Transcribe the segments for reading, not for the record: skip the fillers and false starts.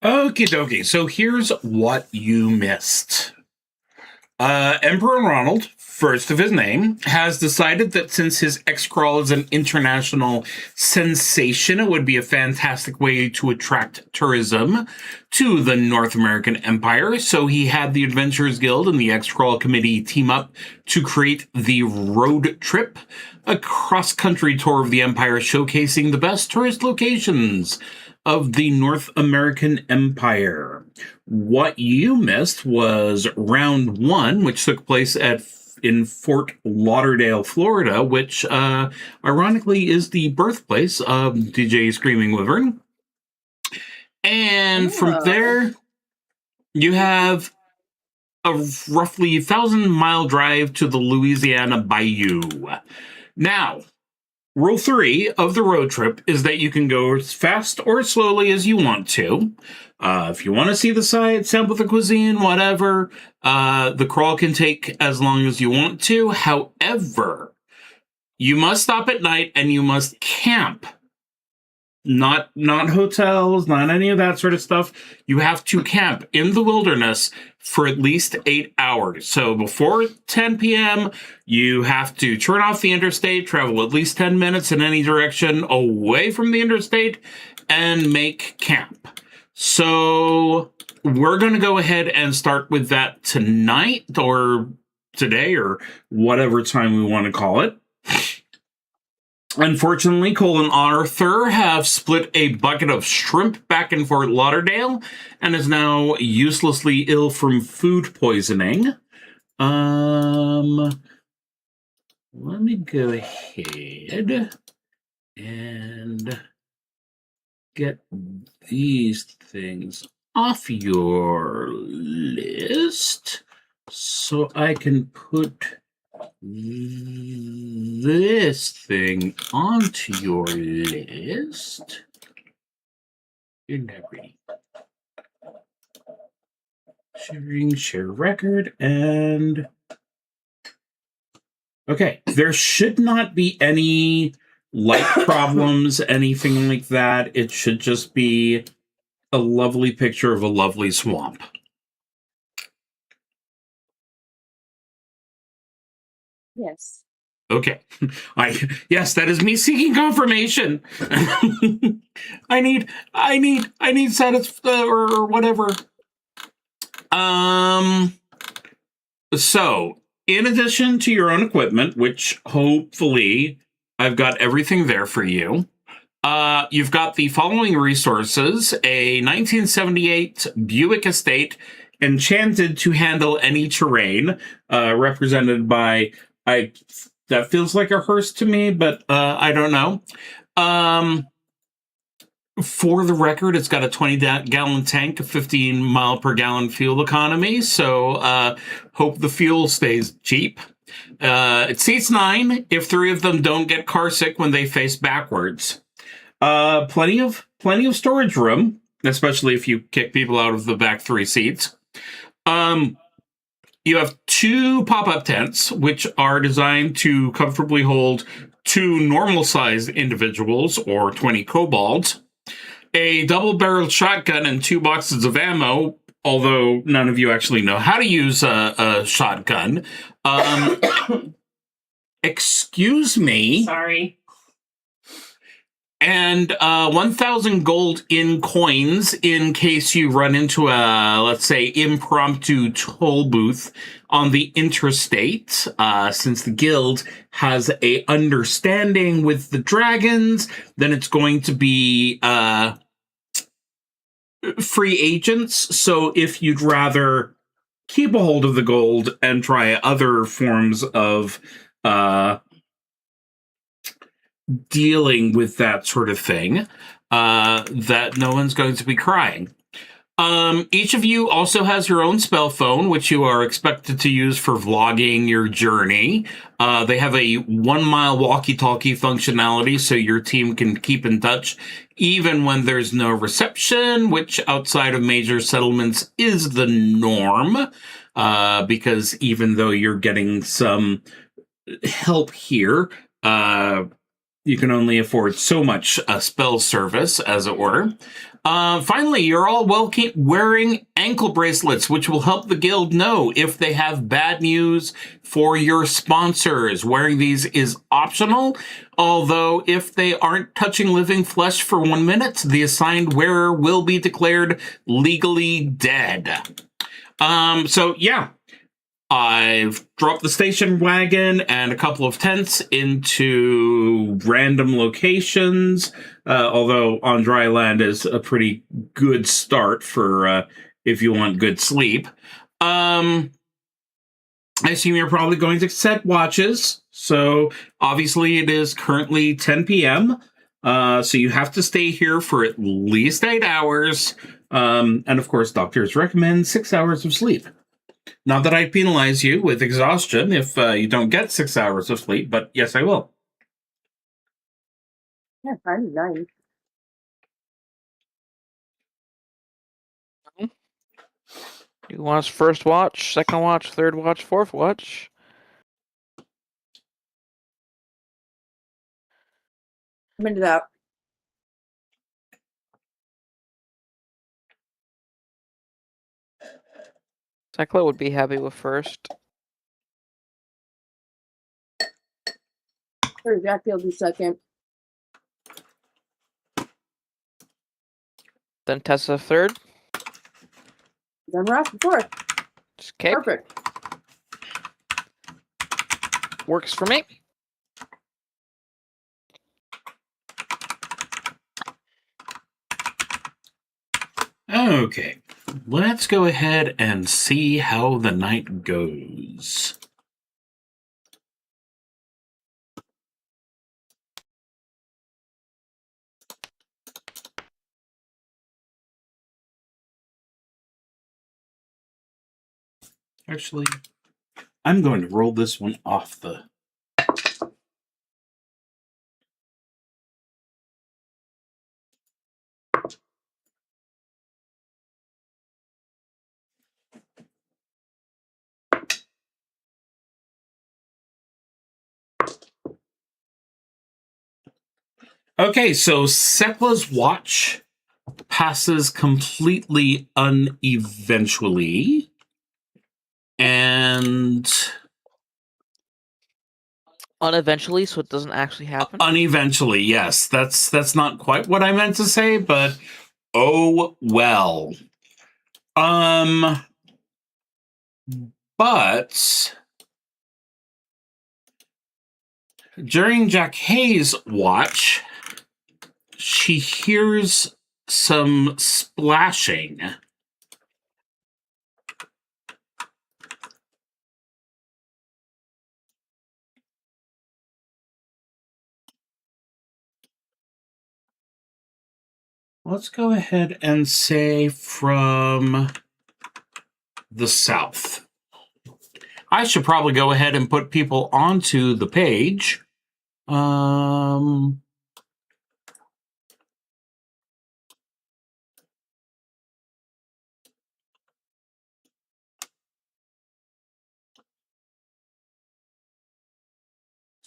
Okie dokie. So here's what you missed. Emperor Ronald, first of his name, has decided that since his XCrawl is an international sensation, it would be a fantastic way to attract tourism to the North American Empire. So he had the Adventurers Guild and the XCrawl committee team up to create the Road Trip, a cross-country tour of the Empire showcasing the best tourist locations of the North American Empire. What you missed was round one, which took place in Fort Lauderdale, Florida, which ironically is the birthplace of DJ Screaming Wyvern. And from there, you have a roughly 1,000-mile drive to the Louisiana Bayou. Now, rule 3 of the road trip is that you can go as fast or slowly as you want to. If you want to see the sights, sample the cuisine, whatever, the crawl can take as long as you want to. However, you must stop at night and you must camp. Not hotels, not any of that sort of stuff. You have to camp in the wilderness for at least 8 hours. So before 10 p.m., you have to turn off the interstate, travel at least 10 minutes in any direction away from the interstate, and make camp. So we're going to go ahead and start with that tonight or today or whatever time we want to call it. Unfortunately, Cole and Arthur have split a bucket of shrimp back in Fort Lauderdale and is now uselessly ill from food poisoning. Let me go ahead and get these things off your list so I can put this thing onto your list. Sharing, share record, and okay, there should not be any light problems, anything like that. It should just be a lovely picture of a lovely swamp. Yes. Okay. Yes, that is me seeking confirmation. I need or whatever. So, in addition to your own equipment, which hopefully I've got everything there for you, you've got the following resources: a 1978 Buick Estate, enchanted to handle any terrain, represented by, that feels like a hearse to me, but I don't know. For the record, it's got a 20-gallon tank, a 15-mile-per-gallon fuel economy, so hope the fuel stays cheap. It seats 9 if 3 of them don't get car sick when they face backwards. Plenty of storage room, especially if you kick people out of the back 3 seats. You have 2 pop-up tents, which are designed to comfortably hold 2 normal-sized individuals, or 20 kobolds, a double-barreled shotgun, and 2 boxes of ammo, although none of you actually know how to use a shotgun. Excuse me. Sorry. And 1,000 gold in coins in case you run into a, let's say, impromptu toll booth on the interstate. Since the guild has a understanding with the dragons, then it's going to be free agents. So if you'd rather keep a hold of the gold and try other forms of dealing with that sort of thing, that no one's going to be crying. Each of you also has your own spell phone, which you are expected to use for vlogging your journey. They have a 1 mile walkie-talkie functionality, so your team can keep in touch even when there's no reception, which outside of major settlements is the norm. Because even though you're getting some help here, you can only afford so much spell service, as it were. Finally, you're all wearing ankle bracelets, which will help the guild know if they have bad news for your sponsors. Wearing these is optional, although if they aren't touching living flesh for 1 minute, the assigned wearer will be declared legally dead. So yeah. I've dropped the station wagon and a couple of tents into random locations, although on dry land is a pretty good start for if you want good sleep. I assume you're probably going to set watches, so obviously it is currently 10 p.m., so you have to stay here for at least 8 hours, and of course doctors recommend 6 hours of sleep. Not that I'd penalize you with exhaustion if you don't get 6 hours of sleep, but yes, I will. Yeah, I'm 9. You want us first watch, second watch, third watch, fourth watch? I'm into that. Cyclo would be happy with first. Or Jackie will be second. Then Tessa third. Then Ross fourth. Okay, Perfect. works for me. Okay, let's go ahead and see how the night goes. Actually, I'm going to roll this one off the... Okay, so Sekla's watch passes completely uneventually, and Uneventually, so it doesn't actually happen. uneventually, yes, that's not quite what I meant to say, but oh well. But during Jack Hayes' watch, she hears some splashing. Let's go ahead and say from the south. I should probably go ahead and put people onto the page. So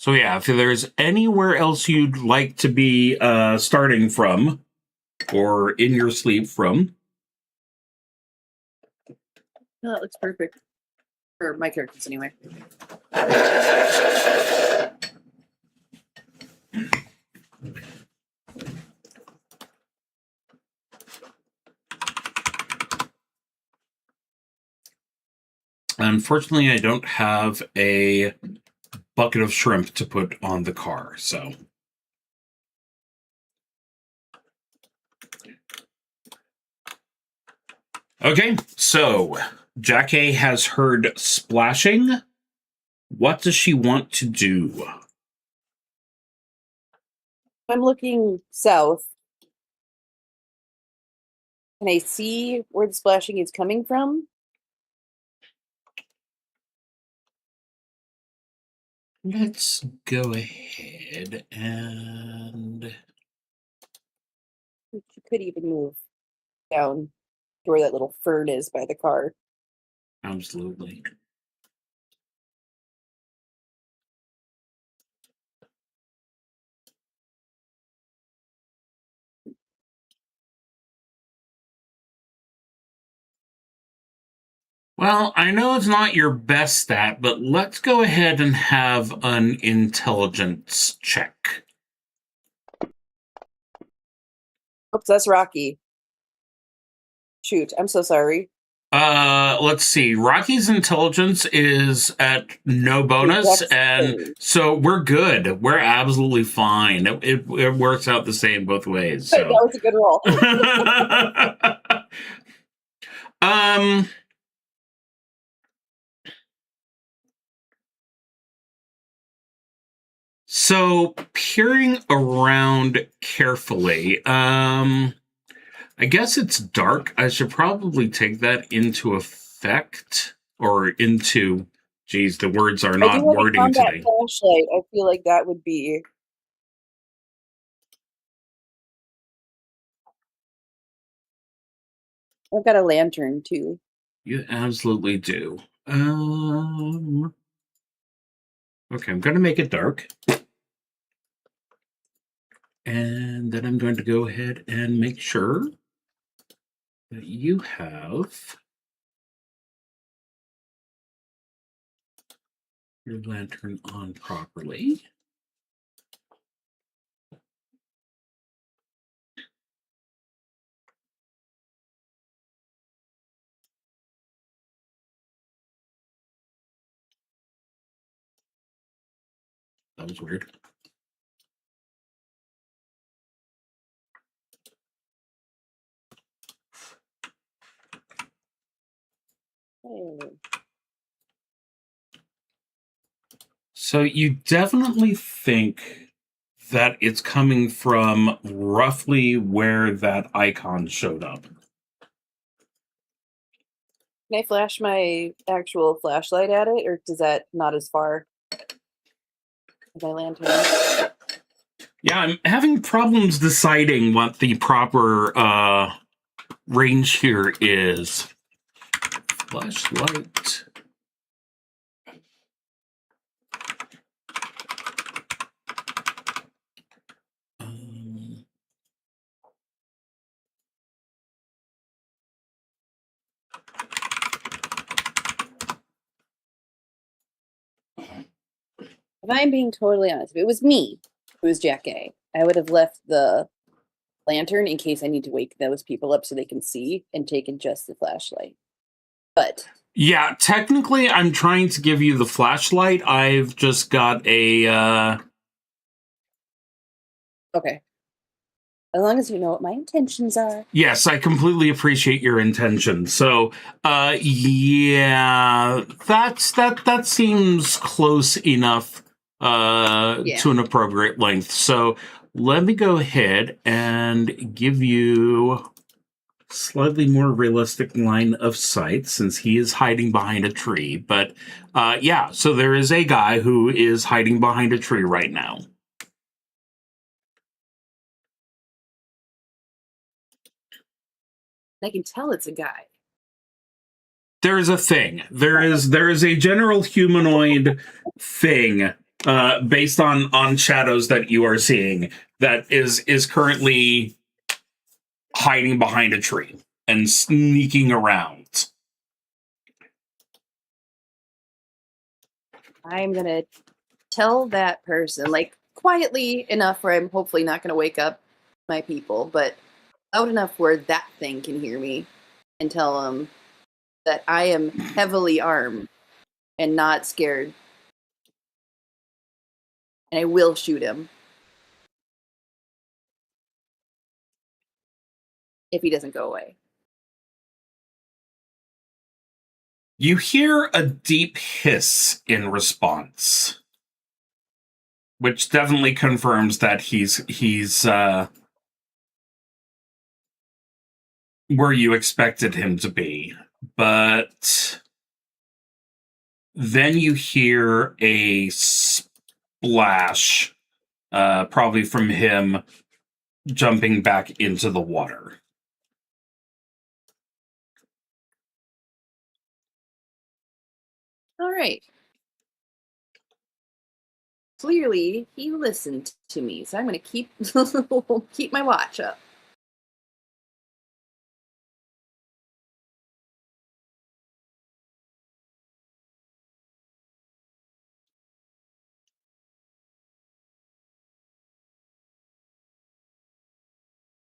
yeah, if there's anywhere else you'd like to be starting from, or in your sleep from. No, that looks perfect. For my characters, anyway. Unfortunately, I don't have a bucket of shrimp to put on the car, so. Okay, so Jackie has heard splashing. What does she want to do? I'm looking south. Can I see where the splashing is coming from? Let's go ahead and... You could even move down to where that little fern is by the car. Absolutely. Well, I know it's not your best stat, but let's go ahead and have an intelligence check. Oops, that's Rocky. Shoot, I'm so sorry. Let's see. Rocky's intelligence is at no bonus, Dex and save. so we're good. We're absolutely fine. It works out the same both ways. That So. was a good roll. So peering around carefully, I guess it's dark. I should probably take that into effect or into, geez, the words are I not do have a wording combat today. flashlight. I feel like that would be. I've got a lantern too. You absolutely do. Okay, I'm going to make it dark. And then I'm going to go ahead and make sure that you have your lantern on properly. That was weird. So you definitely think that it's coming from roughly where that icon showed up. Can I flash my actual flashlight at it, or does that not as far? My lantern. Yeah, I'm having problems deciding what the proper range here is. Flashlight. If I'm being totally honest, if it was me, if it was Jack A, I would have left the lantern in case I need to wake those people up so they can see and taken just the flashlight. But Yeah, technically, I'm trying to give you the flashlight. I've just got a. okay. As long as you know what my intentions are. Yes, I completely appreciate your intention. So, yeah, that seems close enough to an appropriate length. So, let me go ahead and give you slightly more realistic line of sight since he is hiding behind a tree. But yeah, so there is a guy who is hiding behind a tree right now. I can tell it's a guy. There is a thing. There is a general humanoid thing based on shadows that you are seeing that is currently hiding behind a tree and sneaking around. I'm gonna tell that person, like, quietly enough where I'm hopefully not gonna wake up my people, but loud enough where that thing can hear me, and tell them that I am heavily armed and not scared, and I will shoot him if he doesn't go away. You hear a deep hiss in response, which definitely confirms that he's where you expected him to be. But then you hear a splash, probably from him jumping back into the water. All right. Clearly, he listened to me, so I'm going to keep my watch up.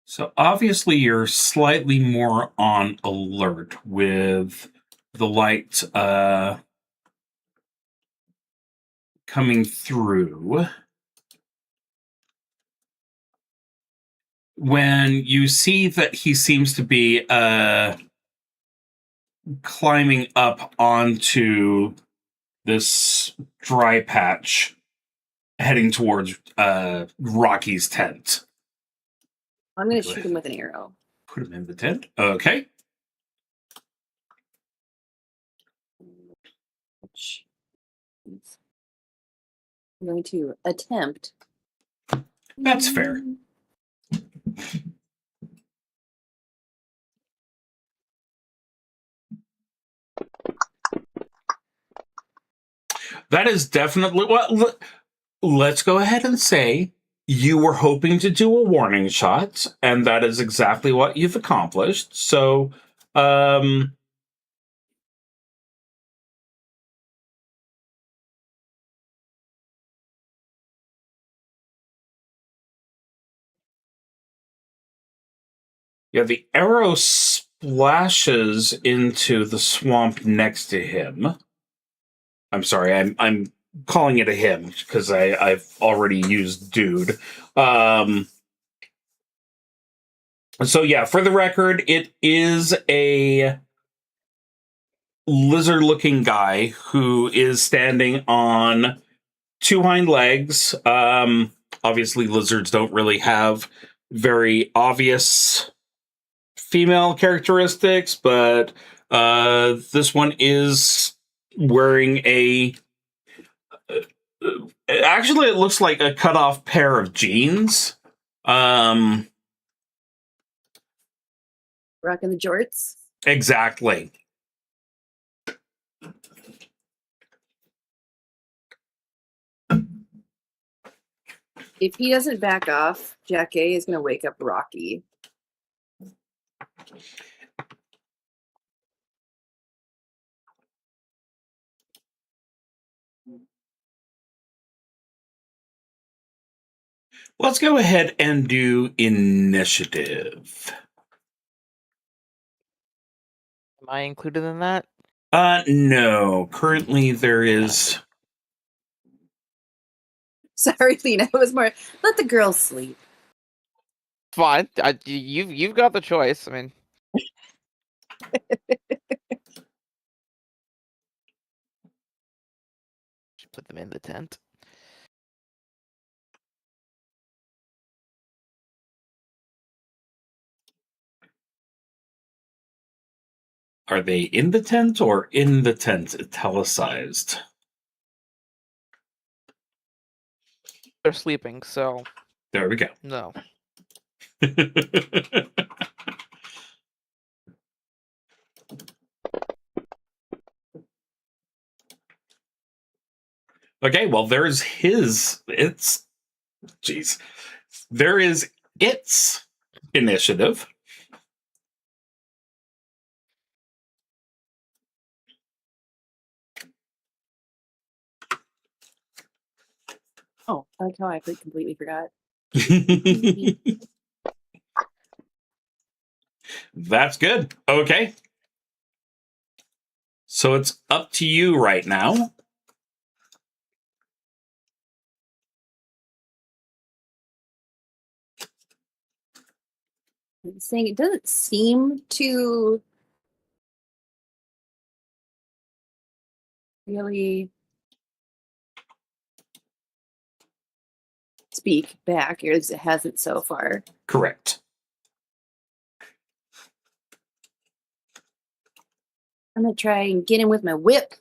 So obviously you're slightly more on alert with the light coming through. When you see that he seems to be climbing up onto this dry patch, heading towards Rocky's tent. I'm going to shoot him with an arrow. Put him in the tent. Okay. I'm going to attempt. That's fair. That is definitely what. Let's go ahead and say you were hoping to do a warning shot, and that is exactly what you've accomplished. So, yeah, the arrow splashes into the swamp next to him. I'm sorry, I'm calling it a him because I've already used dude. So yeah, for the record, it is a lizard-looking guy who is standing on two hind legs. Obviously, lizards don't really have very obvious female characteristics, but this one is wearing a. Actually, it looks like a cut-off pair of jeans. Rocking the jorts. Exactly. If he doesn't back off, Jack A is going to wake up Rocky. Let's go ahead and do initiative. Am I included in that? No. Currently, there is. Sorry, Lena. It was more, let the girls sleep. Fine. You've got the choice. I mean, just put them in the tent. Are they in the tent or in the tent italicized? They're sleeping, so There we go. no. Okay, well, there's his. Jeez. There is its initiative. Oh, I like how I completely forgot. That's good. Okay. So it's up to you right now. I'm saying it doesn't seem to really speak back, as it hasn't so far. Correct. I'm gonna try and get him with my whip.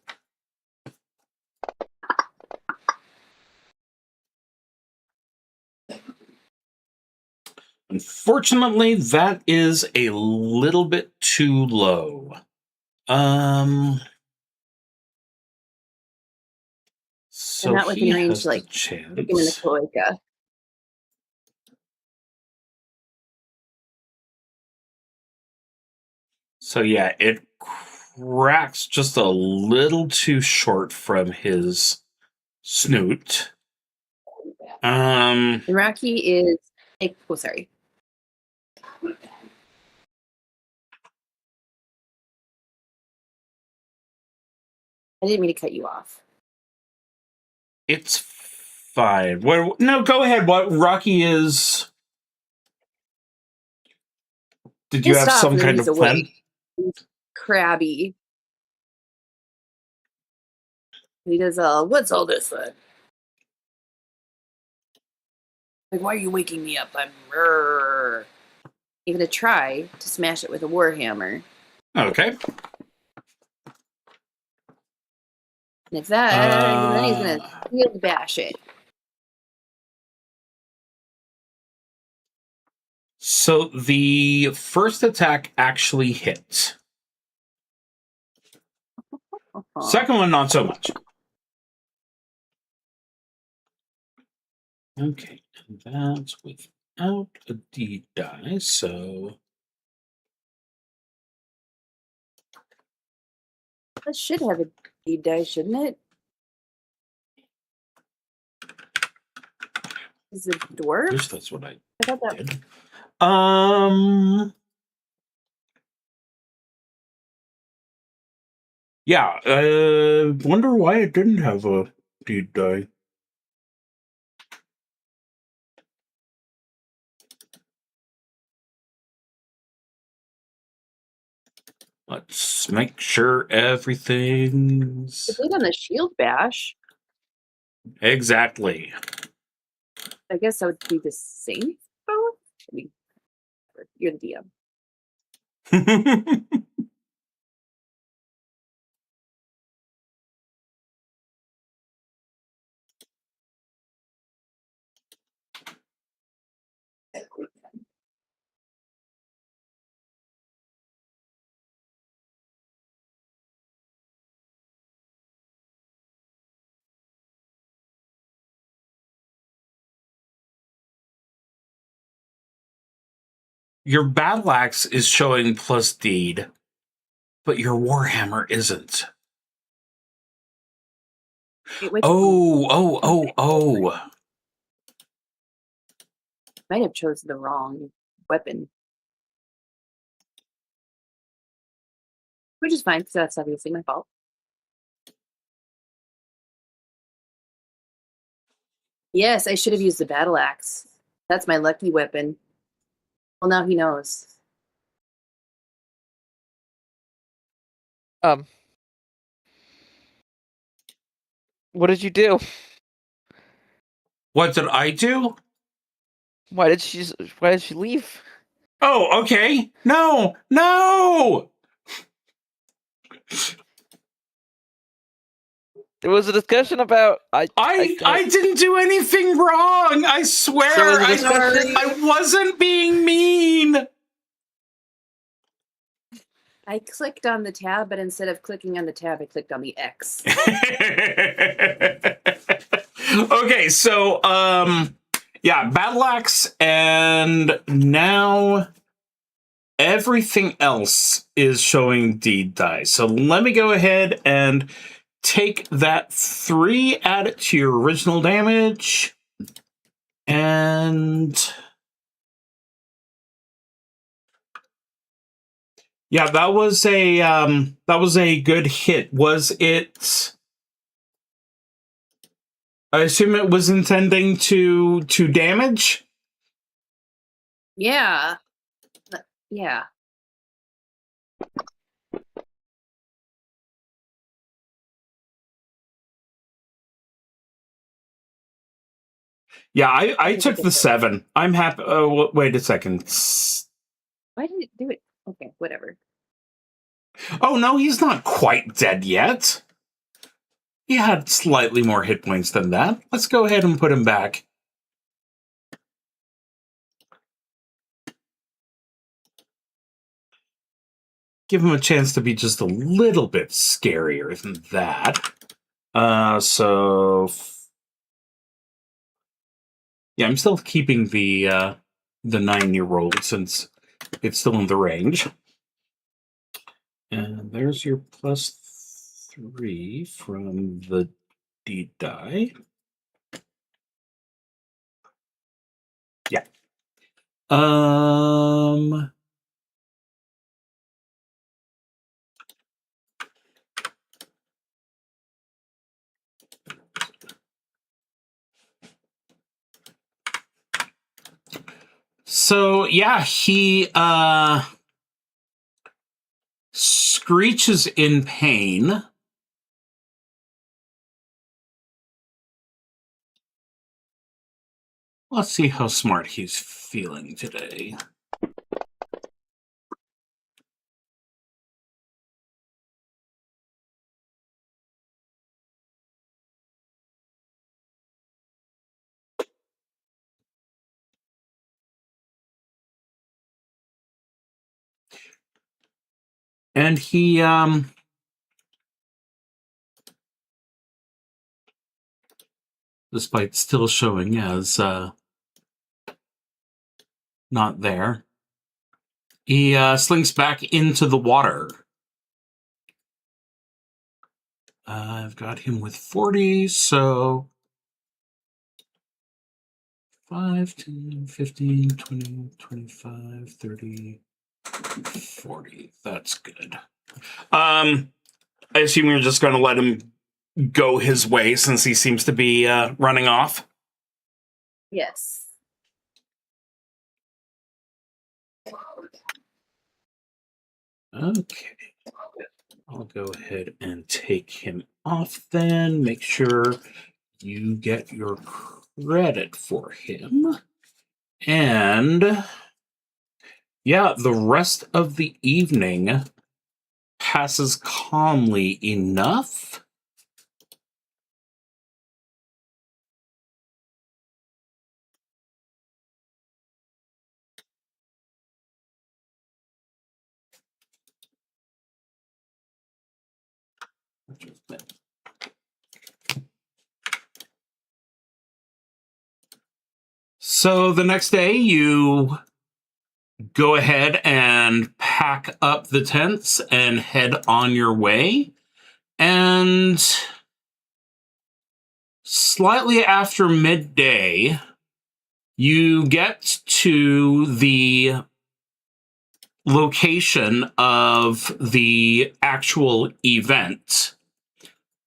Unfortunately, that is a little bit too low. So not within he range has to, like, the Stick him in the chance. cloaca. So yeah, it cracks just a little too short from his snoot. And Rocky is oh, sorry. I didn't mean to cut you off. It's fine. What? No, go ahead. What Rocky is? Did you have Pissed off some that kind he's of plan? awake. He's crabby. He does what's all this then? Like, why are you waking me up? I'm you're gonna try to smash it with a warhammer. Okay. And if that, then he's gonna field bash it. So the first attack actually hits. Second one, not so much. Okay, and that's without a D die, so That should have a D die, shouldn't it? Is it I dwarf? guess that's what I I thought that. did. Yeah, wonder why it didn't have a D die. Let's make sure everything's It did on the shield bash. exactly. I guess that would be the same both. I mean, you're the DM. Your battle axe is showing plus deed, but your warhammer isn't. Wait, Oh. might have chosen the wrong weapon. Which is fine, because that's obviously my fault. Yes, I should have used the battle axe. That's my lucky weapon. Well, now he knows. What did you do? What did I do? Why did she leave? Oh, okay. No. There was a discussion about I didn't do anything wrong. I swear. There was a discussion. I wasn't being mean. I clicked on the tab, but instead of clicking on the tab, I clicked on the X. Okay, so yeah, battle axe, and now everything else is showing deed die. So let me go ahead and take that 3, add it to your original damage, and yeah, that was a good hit. Was it? I assume it was intending to damage. Yeah. Yeah. Yeah, I took the 7. I'm happy. Oh, wait a second. Why did it do it? Okay, whatever. Oh, no, he's not quite dead yet. He had slightly more hit points than that. Let's go ahead and put him back. Give him a chance to be just a little bit scarier than that. Yeah, I'm still keeping the 9-year-old since it's still in the range. And there's your +3 from the D die. Yeah. So yeah, he screeches in pain. Let's see how smart he's feeling today. And he despite still showing as not there, he slinks back into the water. I've got him with 40, so 5, 10, 15, 20, 25, 30, 40. That's good. I assume you're just going to let him go his way since he seems to be running off? Yes. Okay. I'll go ahead and take him off then. Make sure you get your credit for him. And yeah, the rest of the evening passes calmly enough. So the next day, you go ahead and pack up the tents and head on your way. And slightly after midday, you get to the location of the actual event,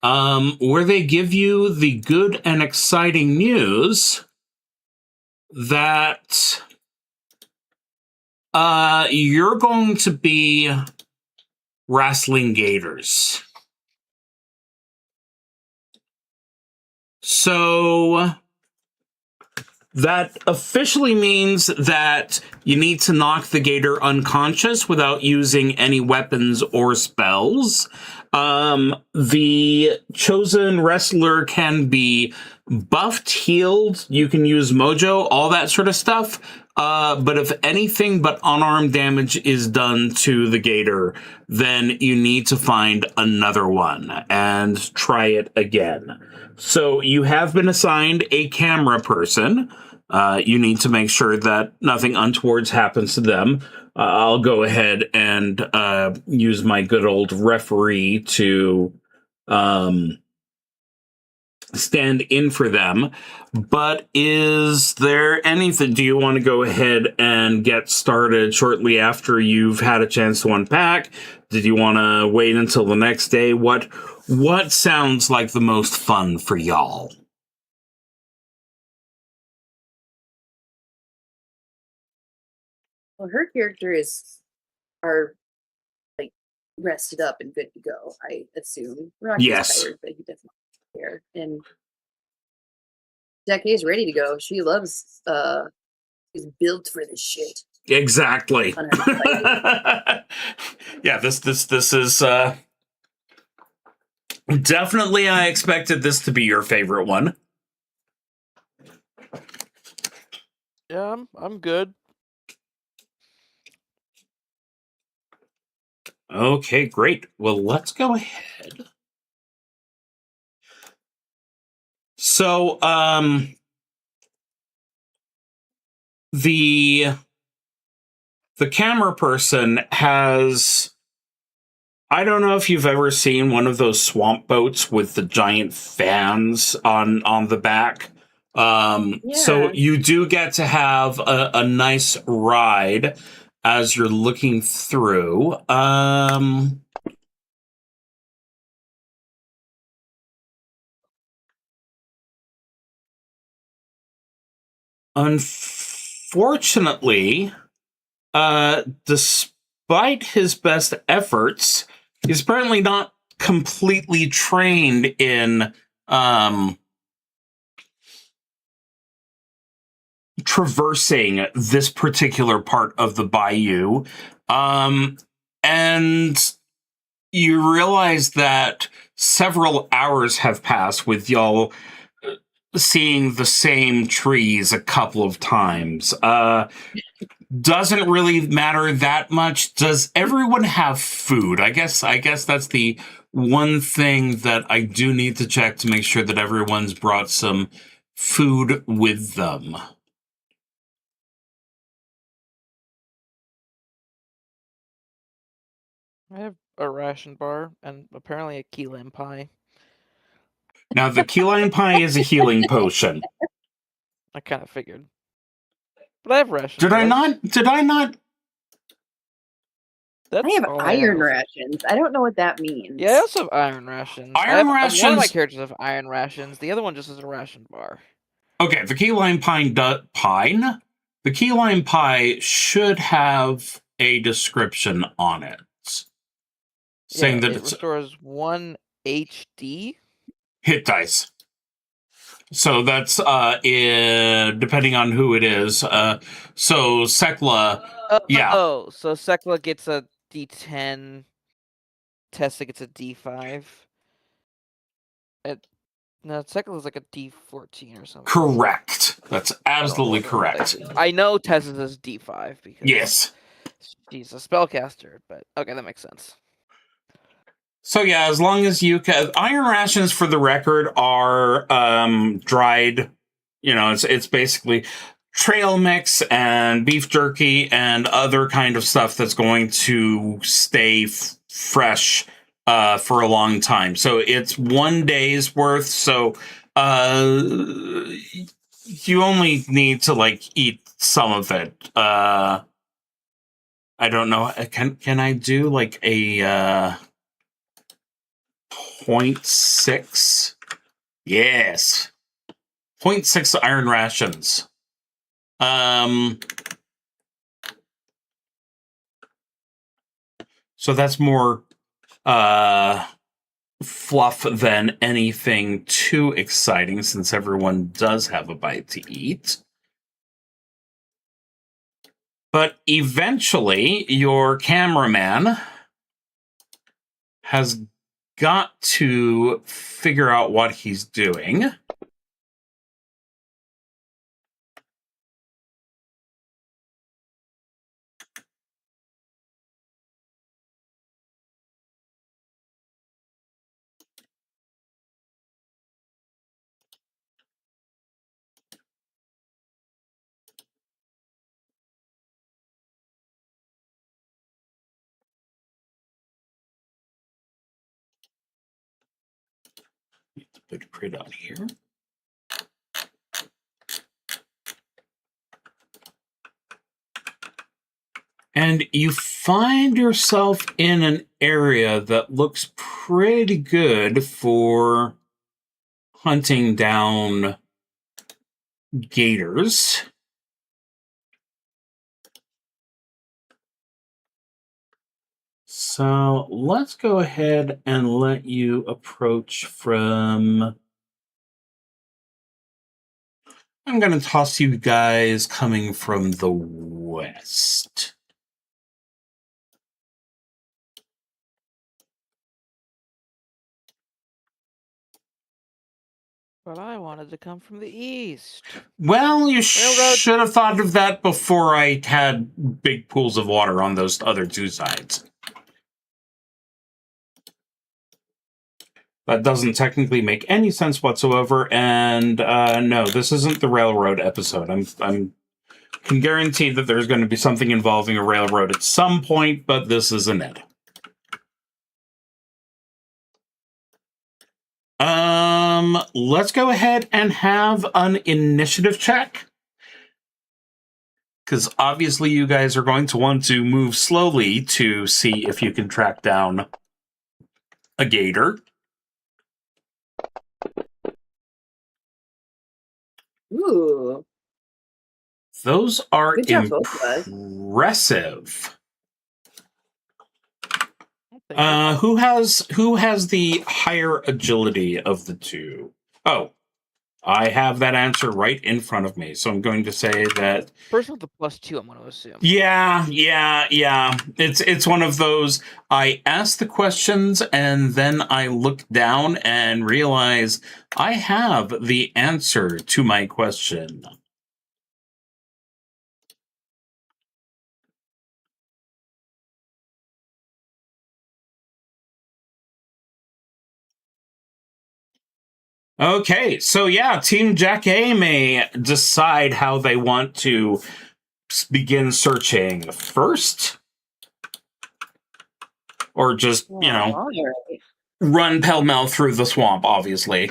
where they give you the good and exciting news that you're going to be wrestling gators. So that officially means that you need to knock the gator unconscious without using any weapons or spells. The chosen wrestler can be buffed, healed, you can use mojo, all that sort of stuff. But if anything but unarmed damage is done to the gator, then you need to find another one and try it again. So you have been assigned a camera person. You need to make sure that nothing untoward happens to them. I'll go ahead and use my good old referee to stand in for them. But is there anything? Do you want to go ahead and get started shortly after you've had a chance to unpack? Did you want to wait until the next day? What sounds like the most fun for y'all? Well, her characters are like rested up and good to go, I assume. Rocky's Yes. tired, but he definitely here. And Jackie's ready to go. She loves she's built for this shit. Exactly. Yeah, this is definitely. I expected this to be your favorite one. Yeah, I'm good. Okay, great. Well, let's go ahead. So, the camera person has, I don't know if you've ever seen one of those swamp boats with the giant fans on the back. So Yeah. you do get to have a nice ride as you're looking through. Unfortunately, despite his best efforts, he's apparently not completely trained in traversing this particular part of the bayou. And you realize that several hours have passed with y'all seeing the same trees a couple of times. Doesn't really matter that much. Does everyone have food? I guess that's the one thing that I do need to check to make sure that everyone's brought some food with them. I have a ration bar and apparently a key lime pie. Now, the key lime pie is a healing potion. I kind of figured. But I have ration Did I bars. not? Did I not? That's I have all iron have. rations. I don't know what that means. Yeah, I also have iron rations. Iron One of my rations- characters have iron rations. The other one just has a ration bar. Okay, the key lime pine. The key lime pie should have a description on it saying that it it's restores 1 HD. hit dice. So that's depending on who it is. So Sekla, yeah. Oh, so Sekla gets a D10. Tessa gets a D5. No, Sekla's like a D14 or something. Correct. That's absolutely correct. I know Tessa's is D5 because Yes. she's a spellcaster, but okay, that makes sense. So yeah, as long as you can, iron rations for the record are dried. You know, it's basically trail mix and beef jerky and other kind of stuff that's going to stay fresh for a long time. So it's 1 day's worth. So you only need to like eat some of it. I don't know. Can I do like a 0.6? Yes. 0.6 iron rations. So that's more fluff than anything too exciting, since everyone does have a bite to eat. But eventually, your cameraman has got to figure out what he's doing. Put a print on here. And you find yourself in an area that looks pretty good for hunting down gators. So let's go ahead and let you approach from... I'm going to toss you guys coming from the west. But I wanted to come from the east. Well, you Railroad. should have thought of that before I had big pools of water on those other two sides. That doesn't technically make any sense whatsoever, and no, this isn't the railroad episode. I'm can guarantee that there's going to be something involving a railroad at some point, but this isn't it. Let's go ahead and have an initiative check. Because obviously you guys are going to want to move slowly to see if you can track down a gator. Ooh. Those are Good job, both of us. impressive. Thank you. Who has the higher agility of the two? Oh, I have that answer right in front of me, so I'm going to say that. Person with the +2, I'm going to assume. Yeah. It's one of those. I ask the questions and then I look down and realize I have the answer to my question. Okay, so yeah, Team Jack A may decide how they want to begin searching first, or just, All right. run pell-mell through the swamp, obviously.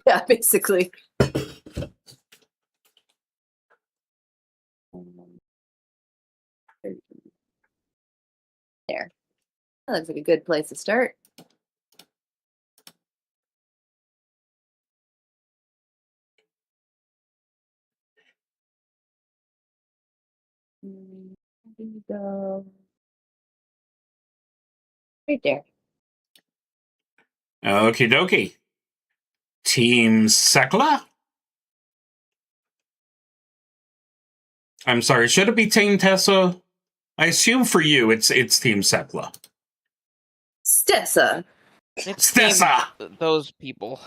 Yeah, basically. There. That looks like a good place to start. There you go. Right there. Okie dokie. Team Sekla? I'm sorry, should it be Team Tessa? I assume for you it's Team Sekla. Stessa. It's Stessa! those people.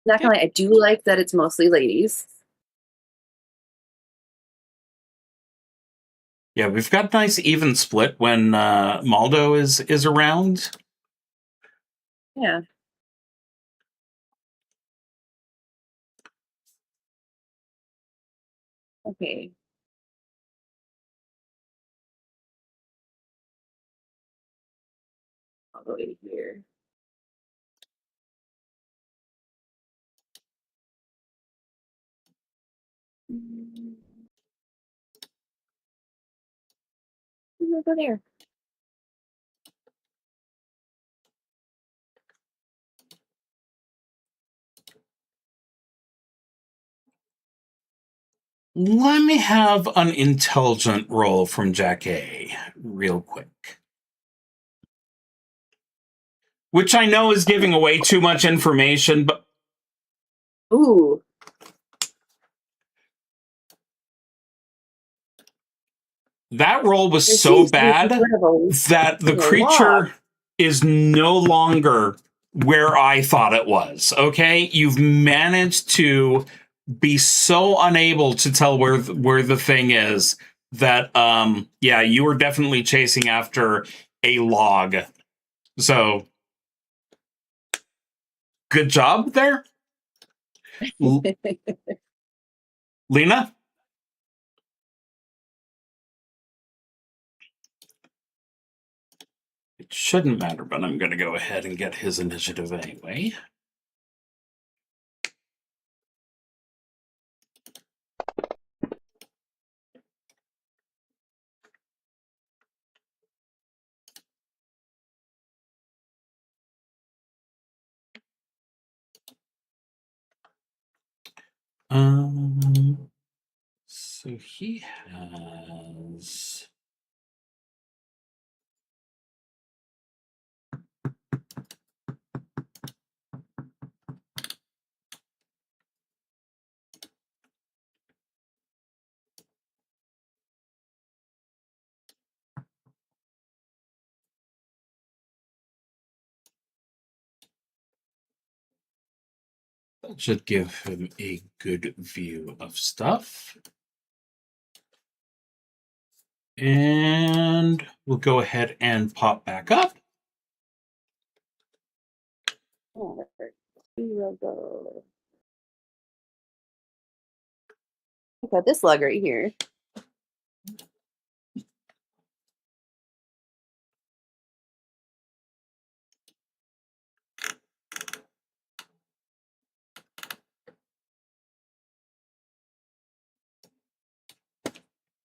Not gonna lie, I do like that it's mostly ladies. Yeah, we've got a nice even split when Maldo is around. Yeah. Okay. I'll go in here. Go there. Let me have an intelligent roll from Jack A real quick. Which I know is giving away too much information, but Ooh. that roll was There so seems to be bad sort of a that the creature is no longer where I thought it was. Okay, you've managed to be so unable to tell where the thing is that yeah, you were definitely chasing after a log. So good job there, Lena. It shouldn't matter, but I'm going to go ahead and get his initiative anyway. So he has. That should give him a good view of stuff. And we'll go ahead and pop back up. We'll go. I got this log right here.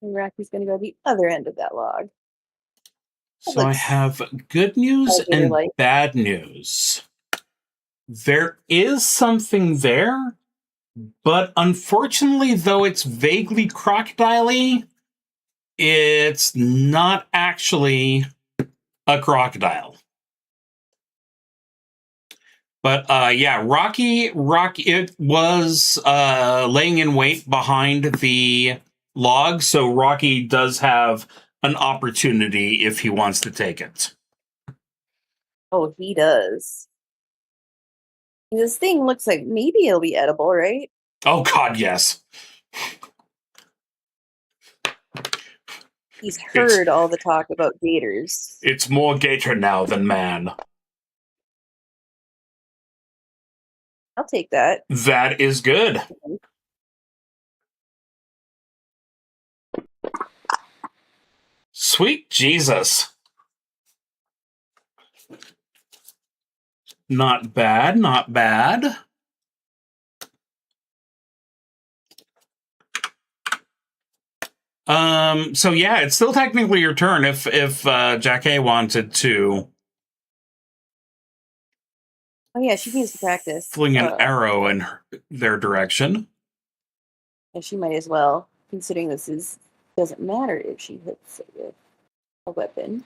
And Rocky's going to go to the other end of that log. So I have good news and like. bad news. There is something there, but unfortunately, though it's vaguely crocodile-y, it's not actually a crocodile. But yeah, Rocky, it was laying in wait behind the log, so Rocky does have an opportunity if he wants to take it. Oh, he does. This thing looks like maybe it'll be edible, right? Oh God, yes. He's heard all the talk about gators. It's more gator now than man. I'll take that. That is good. Sweet Jesus. Not bad, not bad. So yeah, it's still technically your turn if Jack A wanted to. Oh yeah, she needs to practice. Fling an arrow in their direction. And she might as well, considering this doesn't matter if she hits it with a weapon.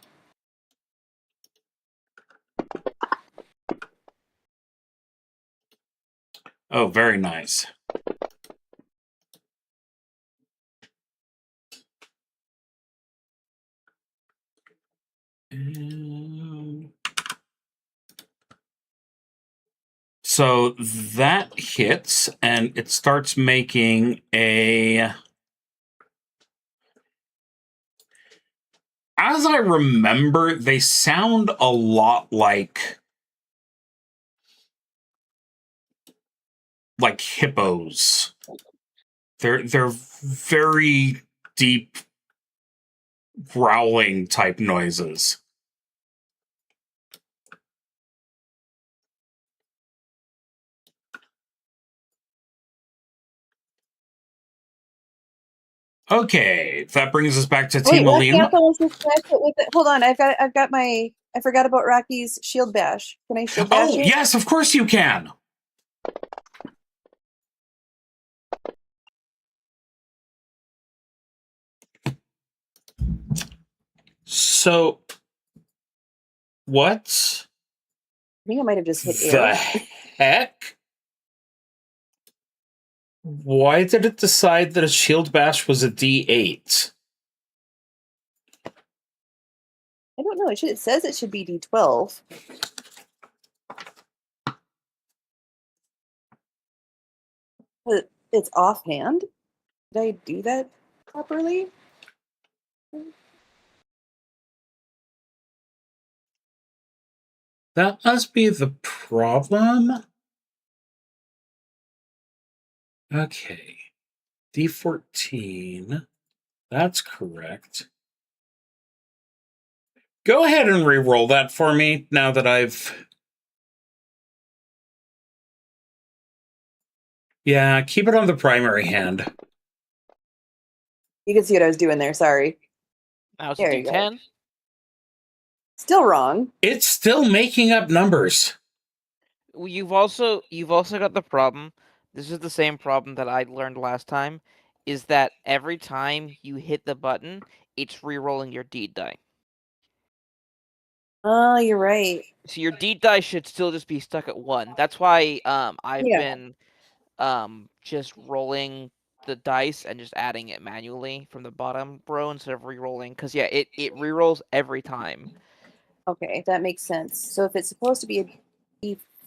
Oh, very nice. So that hits, and it starts making a... As I remember, they sound a lot like hippos. They're very deep growling type noises. Okay, that brings us back to Team Aline. Hold on, I forgot about Rocky's shield bash. Can I shield bash it? Yes, of course you can. So, what? I think I might have just hit the air. Heck? Why did it decide that a shield bash was a D8? I don't know. It says it should be D12. But it's offhand. Did I do that properly? That must be the problem. Okay. D14. That's correct. Go ahead and re-roll that for me now that I've... Yeah, keep it on the primary hand. You can see what I was doing there. Sorry. Now it's a D10. Still wrong. It's still making up numbers. You've also got the problem. This is the same problem that I learned last time. Is that every time you hit the button, it's re-rolling your deed die. Oh, you're right. So your deed die should still just be stuck at 1. That's why I've been just rolling the dice and just adding it manually from the bottom row instead of re-rolling. Because yeah, it re-rolls every time. Okay, that makes sense. So if it's supposed to be a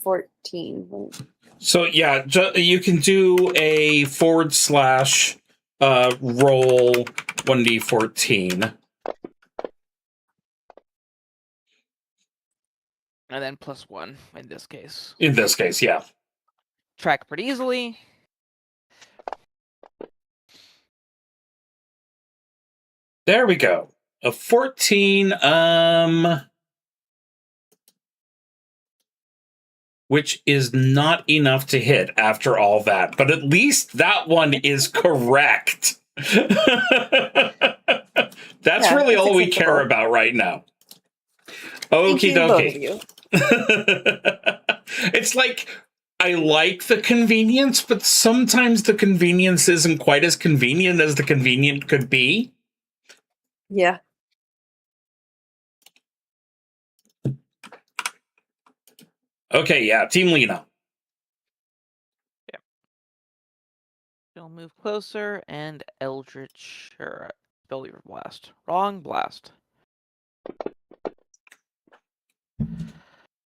D14, So yeah, you can do a / roll 1d14. And then +1 in this case. In this case, yeah. Track pretty easily. There we go. A 14, which is not enough to hit after all that, but at least that one is correct. That's really all we care about right now. Okie dokie. It's like, I like the convenience, but sometimes the convenience isn't quite as convenient as the convenient could be. Yeah. Okay, yeah, Team Lena. Yeah. She'll move closer and Eldritch or Spellweaver Blast. Wrong blast.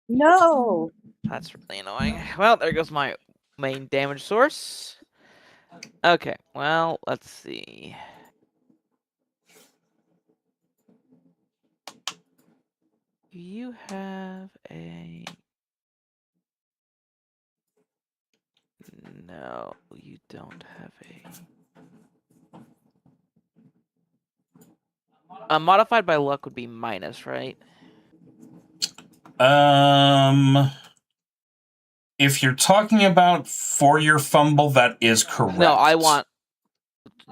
No. That's really annoying. Well, there goes my main damage source. Okay, well, let's see. You have a... No, you don't have a... modified by luck would be minus, right? If you're talking about for your fumble, that is correct. No, I want...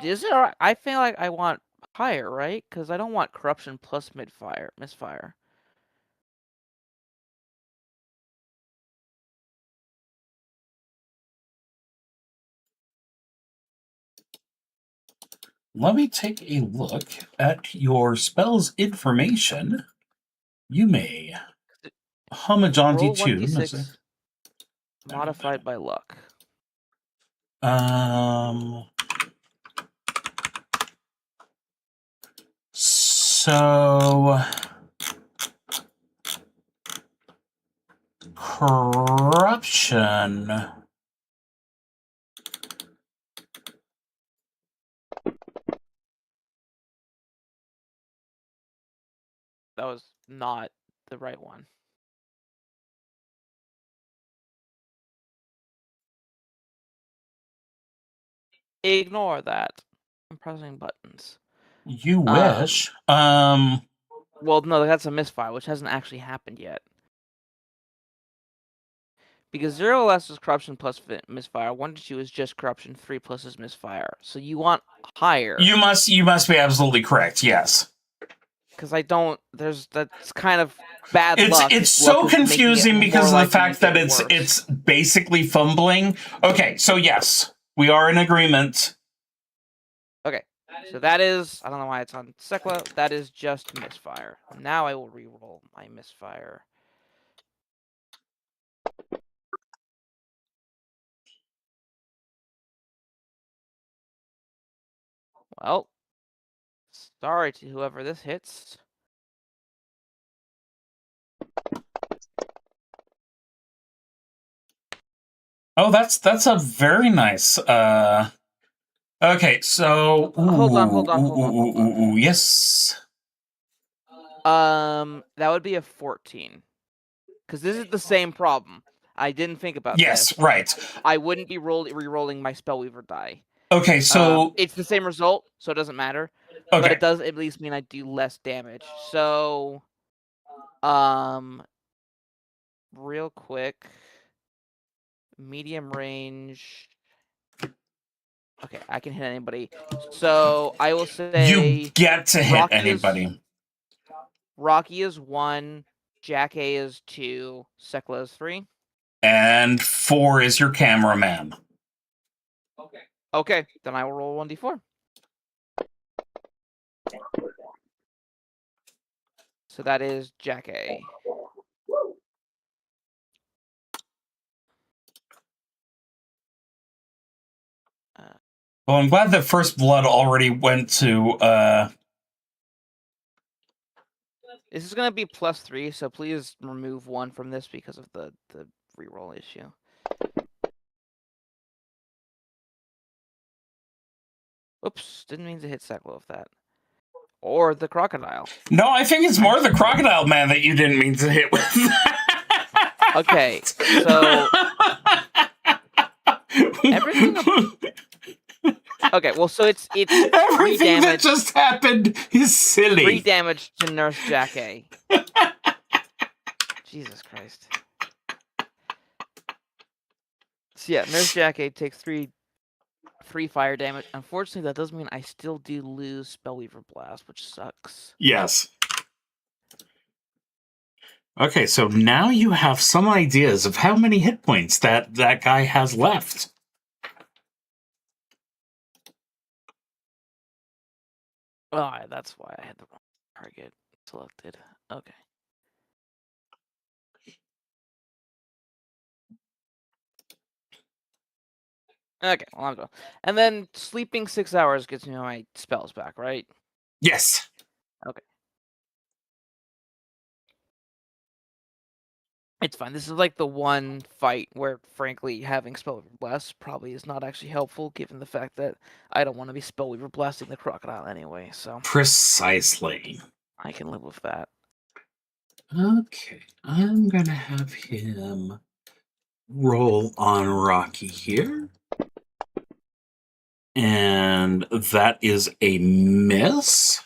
Is it alright? I feel like I want higher, right? Because I don't want corruption plus misfire. Let me take a look at your spell's information. You may hum a jaunty Roll tune. 1d6 modified by luck. So corruption. That was not the right one. Ignore that. I'm pressing buttons. You wish. Well, no, that's a misfire, which hasn't actually happened yet. Because 0 less is corruption plus misfire. 1 to 2 is just corruption. 3 plus is misfire. So you want higher. You must be absolutely correct. Yes. Because I don't. That's kind of bad luck. It's so confusing because of the fact that it's basically fumbling. Okay, so yes, we are in agreement. Okay, so that is, I don't know why it's on Sekla, that is just misfire. Now I will reroll my misfire. Well, sorry to whoever this hits. Oh, that's a very nice. Okay, so Hold on. Yes. That would be a 14. Because this is the same problem. I didn't think about this. Yes, right. I wouldn't be re-rolling my Spellweaver die. Okay, so it's the same result, so it doesn't matter. Okay. But it does at least mean I do less damage. So, real quick, medium range. Okay, I can hit anybody. So I will say you get to hit anybody. Rocky is 1, Jack A is 2, Sekla is 3. And 4 is your cameraman. Okay, then I will roll 1d4. So that is Jack A. Well, I'm glad that First Blood already went to... This is going to be +3, so please remove 1 from this because of the reroll issue. Oops, didn't mean to hit Seklo with that. Or the crocodile. No, I think it's more the crocodile man that you didn't mean to hit with. Okay, so everything. Okay, well, so it's everything that just happened is silly. 3 damage to Nurse Jackie. Jesus Christ. So yeah, Nurse Jackie takes 3 fire damage. Unfortunately, that does mean I still do lose Spellweaver Blast, which sucks. Yes. Okay, so now you have some ideas of how many hit points that guy has left. Oh, that's why I had the wrong target selected. Okay. Okay, well, I'm done. And then sleeping 6 hours gets me my spells back, right? Yes. Okay. It's fine. This is like the one fight where, frankly, having Spellweaver Blast probably is not actually helpful, given the fact that I don't want to be Spellweaver Blasting the crocodile anyway, so Precisely. I can live with that. Okay, I'm gonna have him roll on Rocky here. And that is a miss.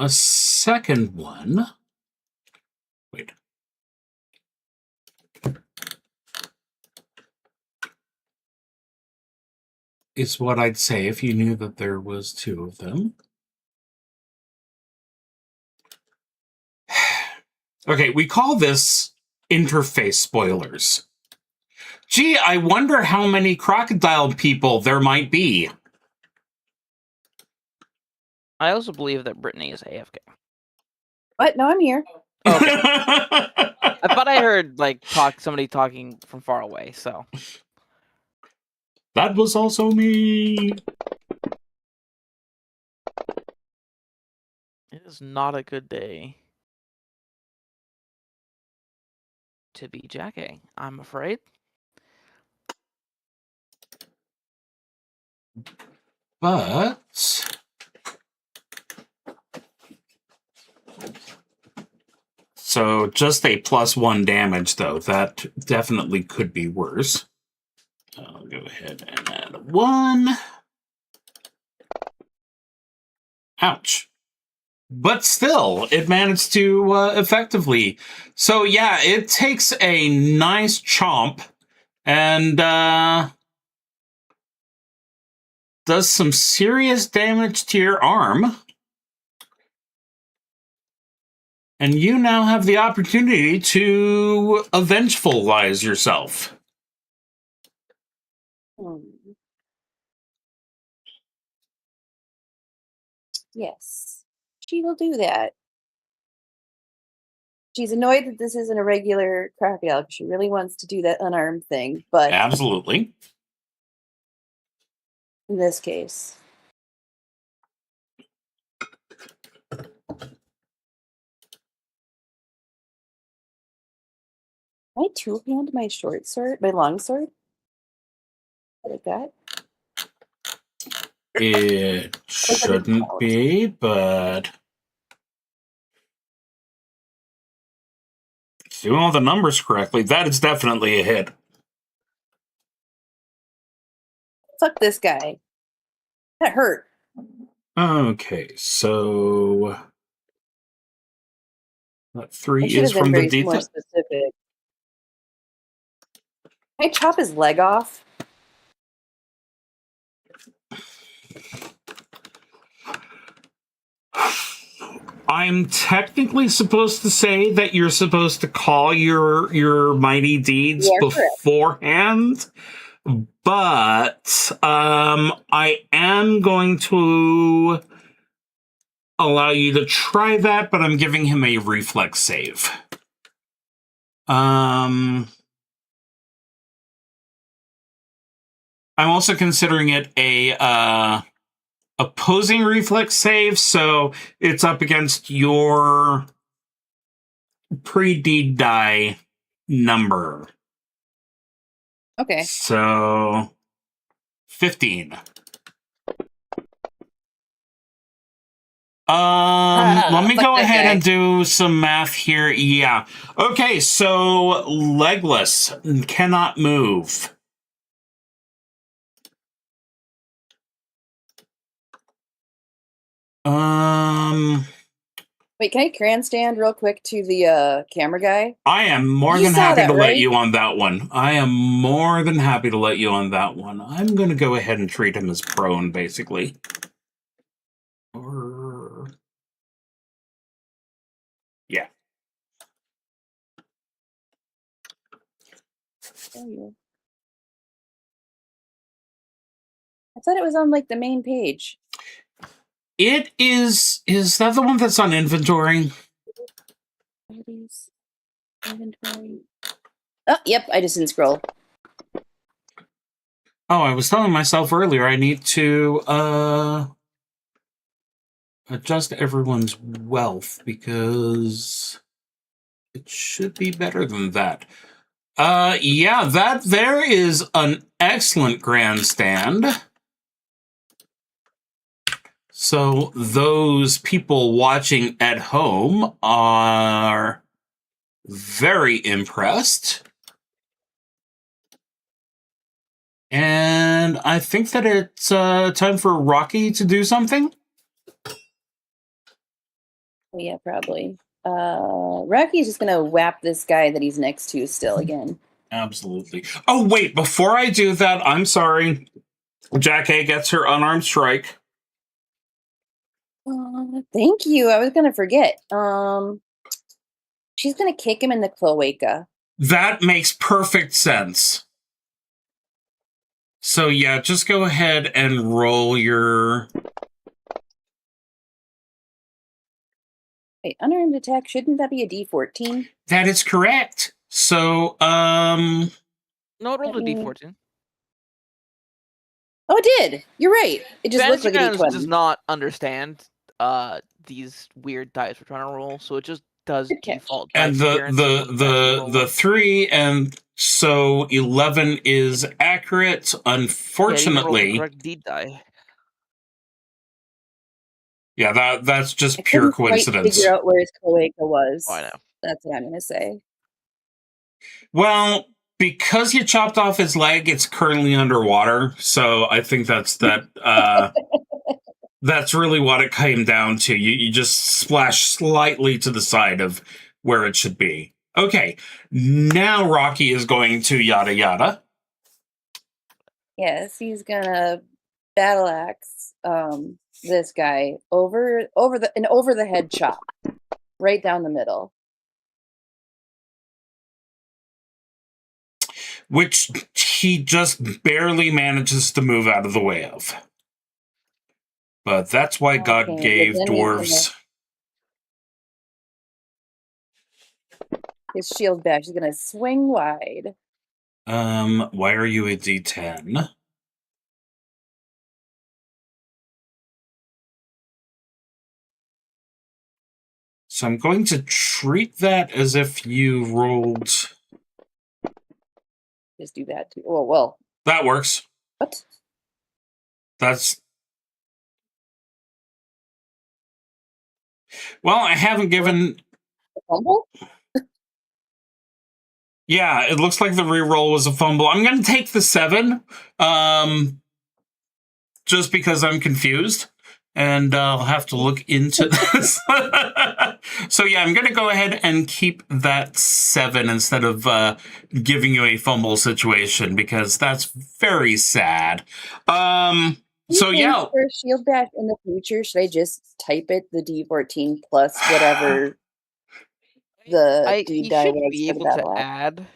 A second one. Wait. Is what I'd say if you knew that there was 2 of them. Okay, we call this interface spoilers. Gee, I wonder how many crocodile people there might be. I also believe that Brittany is AFK. What? No, I'm here. Okay. I thought I heard somebody talking from far away, so. That was also me. It is not a good day to be Jackie, I'm afraid. But so just a +1 damage, though. That definitely could be worse. I'll go ahead and add 1. Ouch. But still, it managed to effectively. So yeah, it takes a nice chomp and does some serious damage to your arm. And you now have the opportunity to avengefullize yourself. Yes, she will do that. She's annoyed that this isn't a regular crocodile. She really wants to do that unarmed thing, but Absolutely. in this case. Can I two-hand my short sword, my long sword? Like that? It shouldn't be, but doing all the numbers correctly, that is definitely a hit. Fuck this guy. That hurt. Okay, so that 3 I should is have been from the very more detail. specific. Can I chop his leg off? I'm technically supposed to say that you're supposed to call your mighty deeds beforehand, but I am going to allow you to try that, but I'm giving him a reflex save. I'm also considering it a opposing reflex save, so it's up against your pre-deed die number. Okay. So 15. Let me go ahead and do some math here. Yeah. Okay, so legless, cannot move. Wait, can I grandstand real quick to the camera guy? I am more You than saw happy that, to let right? you on that one. I am more than happy to let you on that one. I'm going to go ahead and treat him as prone, basically. Yeah. I thought it was on like the main page. It is. Is that the one that's on inventory? Inventory. Oh, yep. I just didn't scroll. Oh, I was telling myself earlier I need to adjust everyone's wealth because it should be better than that. Yeah, that there is an excellent grandstand. So those people watching at home are very impressed. And I think that it's time for Rocky to do something. Oh, yeah, probably. Rocky's just gonna whap this guy that he's next to still again. Absolutely. Oh, wait, before I do that, I'm sorry. Jack A gets her unarmed strike. Thank you. I was gonna forget. She's gonna kick him in the cloaca. That makes perfect sense. So yeah, just go ahead and roll your... Wait, unarmed attack, shouldn't that be a D14? That is correct. So, No, it rolled a D14. Oh, it did. You're right. It just looks like a D20. Does not understand these weird dice we're trying to roll, so it just does default. And the 3 and so 11 is accurate. Unfortunately, correct deed die. Yeah, that's just pure coincidence. Figure out where his cloaca was. Oh, I know. That's what I'm gonna say. Well, because you chopped off his leg, it's currently underwater. So I think that's that's really what it came down to. You just splash slightly to the side of where it should be. Okay, now Rocky is going to yada yada. Yes, he's gonna battle axe this guy over the head chop, right down the middle. Which he just barely manages to move out of the way of. But that's why God gave dwarves... His shield bash is gonna swing wide. Why are you a D10? So I'm going to treat that as if you rolled... Just do that too. Oh, well. That works. What? That's... Well, I haven't given... A fumble? Yeah, it looks like the reroll was a fumble. I'm going to take the 7, just because I'm confused, and I'll have to look into this. So yeah, I'm going to go ahead and keep that 7 instead of giving you a fumble situation, because that's very sad. So yeah. For shield bash in the future, should I just type it, the D14 plus whatever the D die was be for the able battle to axe? add.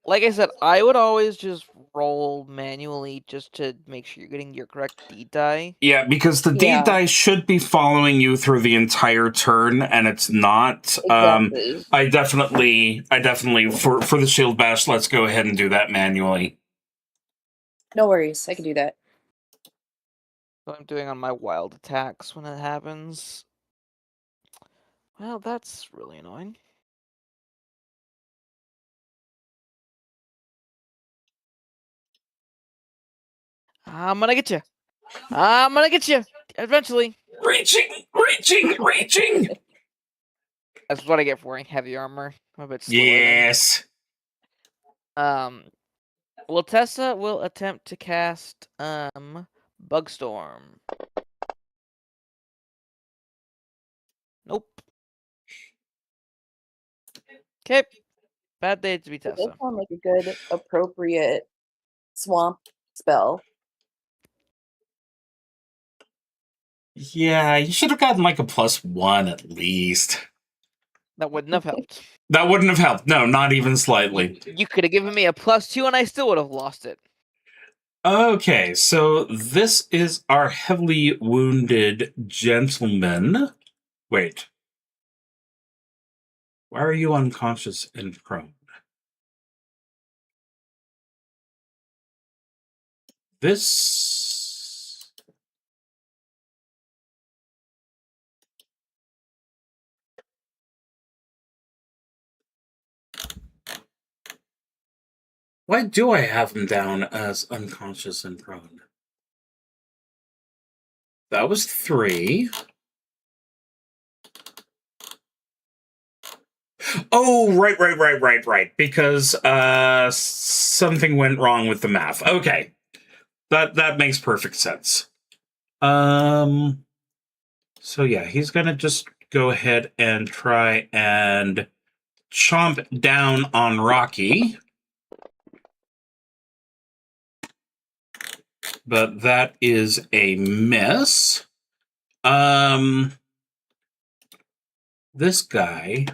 Like I said, I would always just roll manually just to make sure you're getting your correct deed die. Yeah, because the deed die should be following you through the entire turn, and it's not. Exactly. I definitely for the shield bash, let's go ahead and do that manually. No worries, I can do that. So I'm doing on my wild attacks when it happens. Well, that's really annoying. I'm gonna get you. I'm gonna get you eventually. Reaching. That's what I get for wearing heavy armor. I'm a bit slower. Yes. Well, Tessa will attempt to cast Bugstorm. Nope. Okay. Bad day to be It does Tessa. sound like a good, appropriate swamp spell. Yeah, you should have gotten like a +1 at least. That wouldn't have helped. That wouldn't have helped. No, not even slightly. You could have given me a +2 and I still would have lost it. Okay, so this is our heavily wounded gentleman. Wait. Why are you unconscious and prone? This... Why do I have him down as unconscious and prone? That was 3. Oh, right. Because something went wrong with the math. Okay. That makes perfect sense. So yeah, he's gonna just go ahead and try and chomp down on Rocky. But that is a miss. This guy...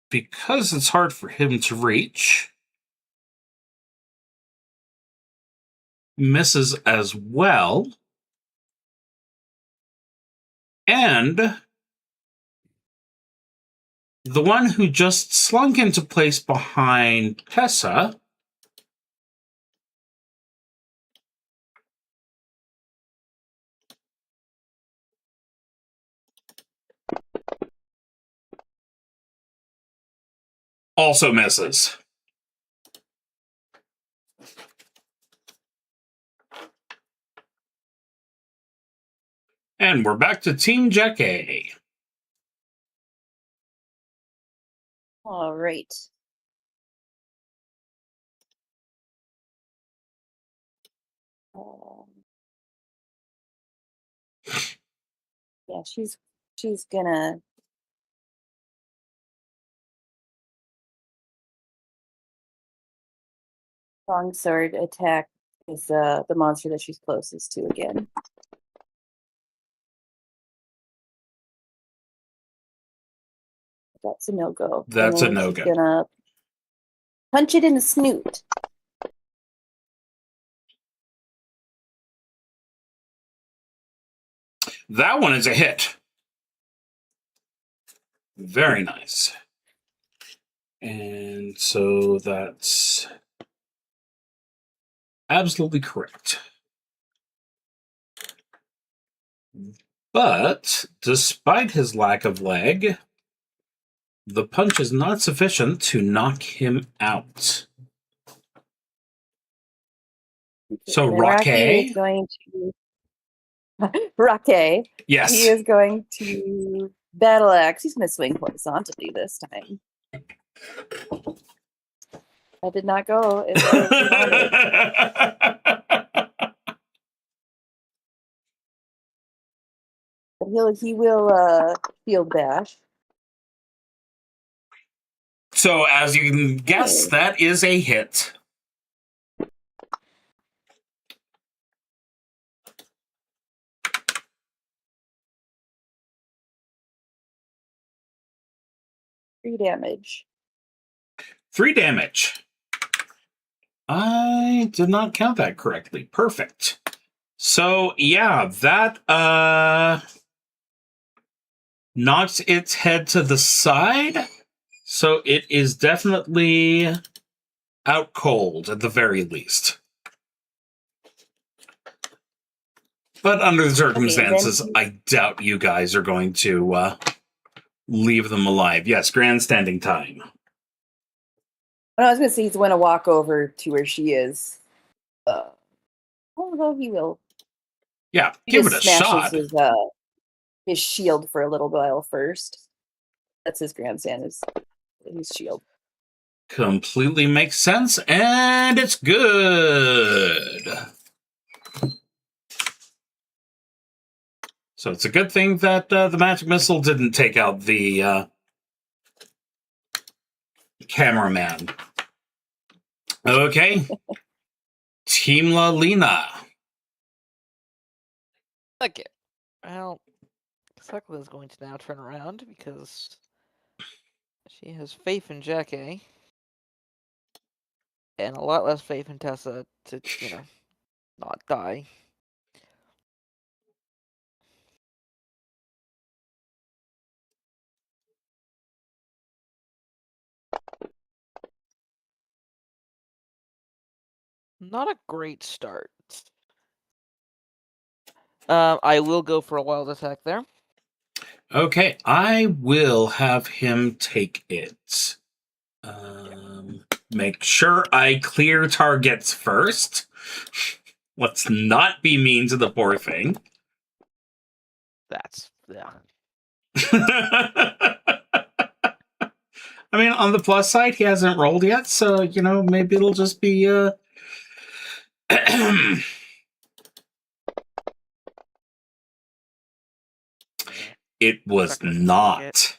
Because it's hard for him to reach, misses as well. And the one who just slunk into place behind Tessa also misses. And we're back to Team Jack A. All right. Yeah, she's gonna longsword attack is the monster that she's closest to again. That's a no-go. That's a And then no-go. She's gonna punch it in the snoot. That one is a hit. Very nice. And so that's absolutely correct. But despite his lack of leg, the punch is not sufficient to knock him out. So Rocky Rocky is going to Rocky. Yes. He is going to battle axe. He's going to swing horizontally this time. That did not go as well as he wanted. He will field bash. So as you can guess, that is a hit. 3 damage. 3 damage. I did not count that correctly. Perfect. So, yeah, that knocks its head to the side. So it is definitely out cold at the very least. But under the circumstances, I doubt you guys are going to leave them alive. Yes, grandstanding time. What I was going to say is going to walk over to where she is. Although he will. Yeah, He give it just a shot. His shield for a little while first. That's his grandstand, is his shield. Completely makes sense, and it's good. So it's a good thing that the magic missile didn't take out the cameraman. Okay. Team Lalina. Okay. Well, Sakla is going to now turn around because she has faith in Jackie and a lot less faith in Tessa to, not die. Not a great start. I will go for a wild attack there. Okay, I will have him take it. Make sure I clear targets first. Let's not be mean to the poor thing. Yeah. I mean, on the plus side, he hasn't rolled yet, so, maybe it'll just be, It was not.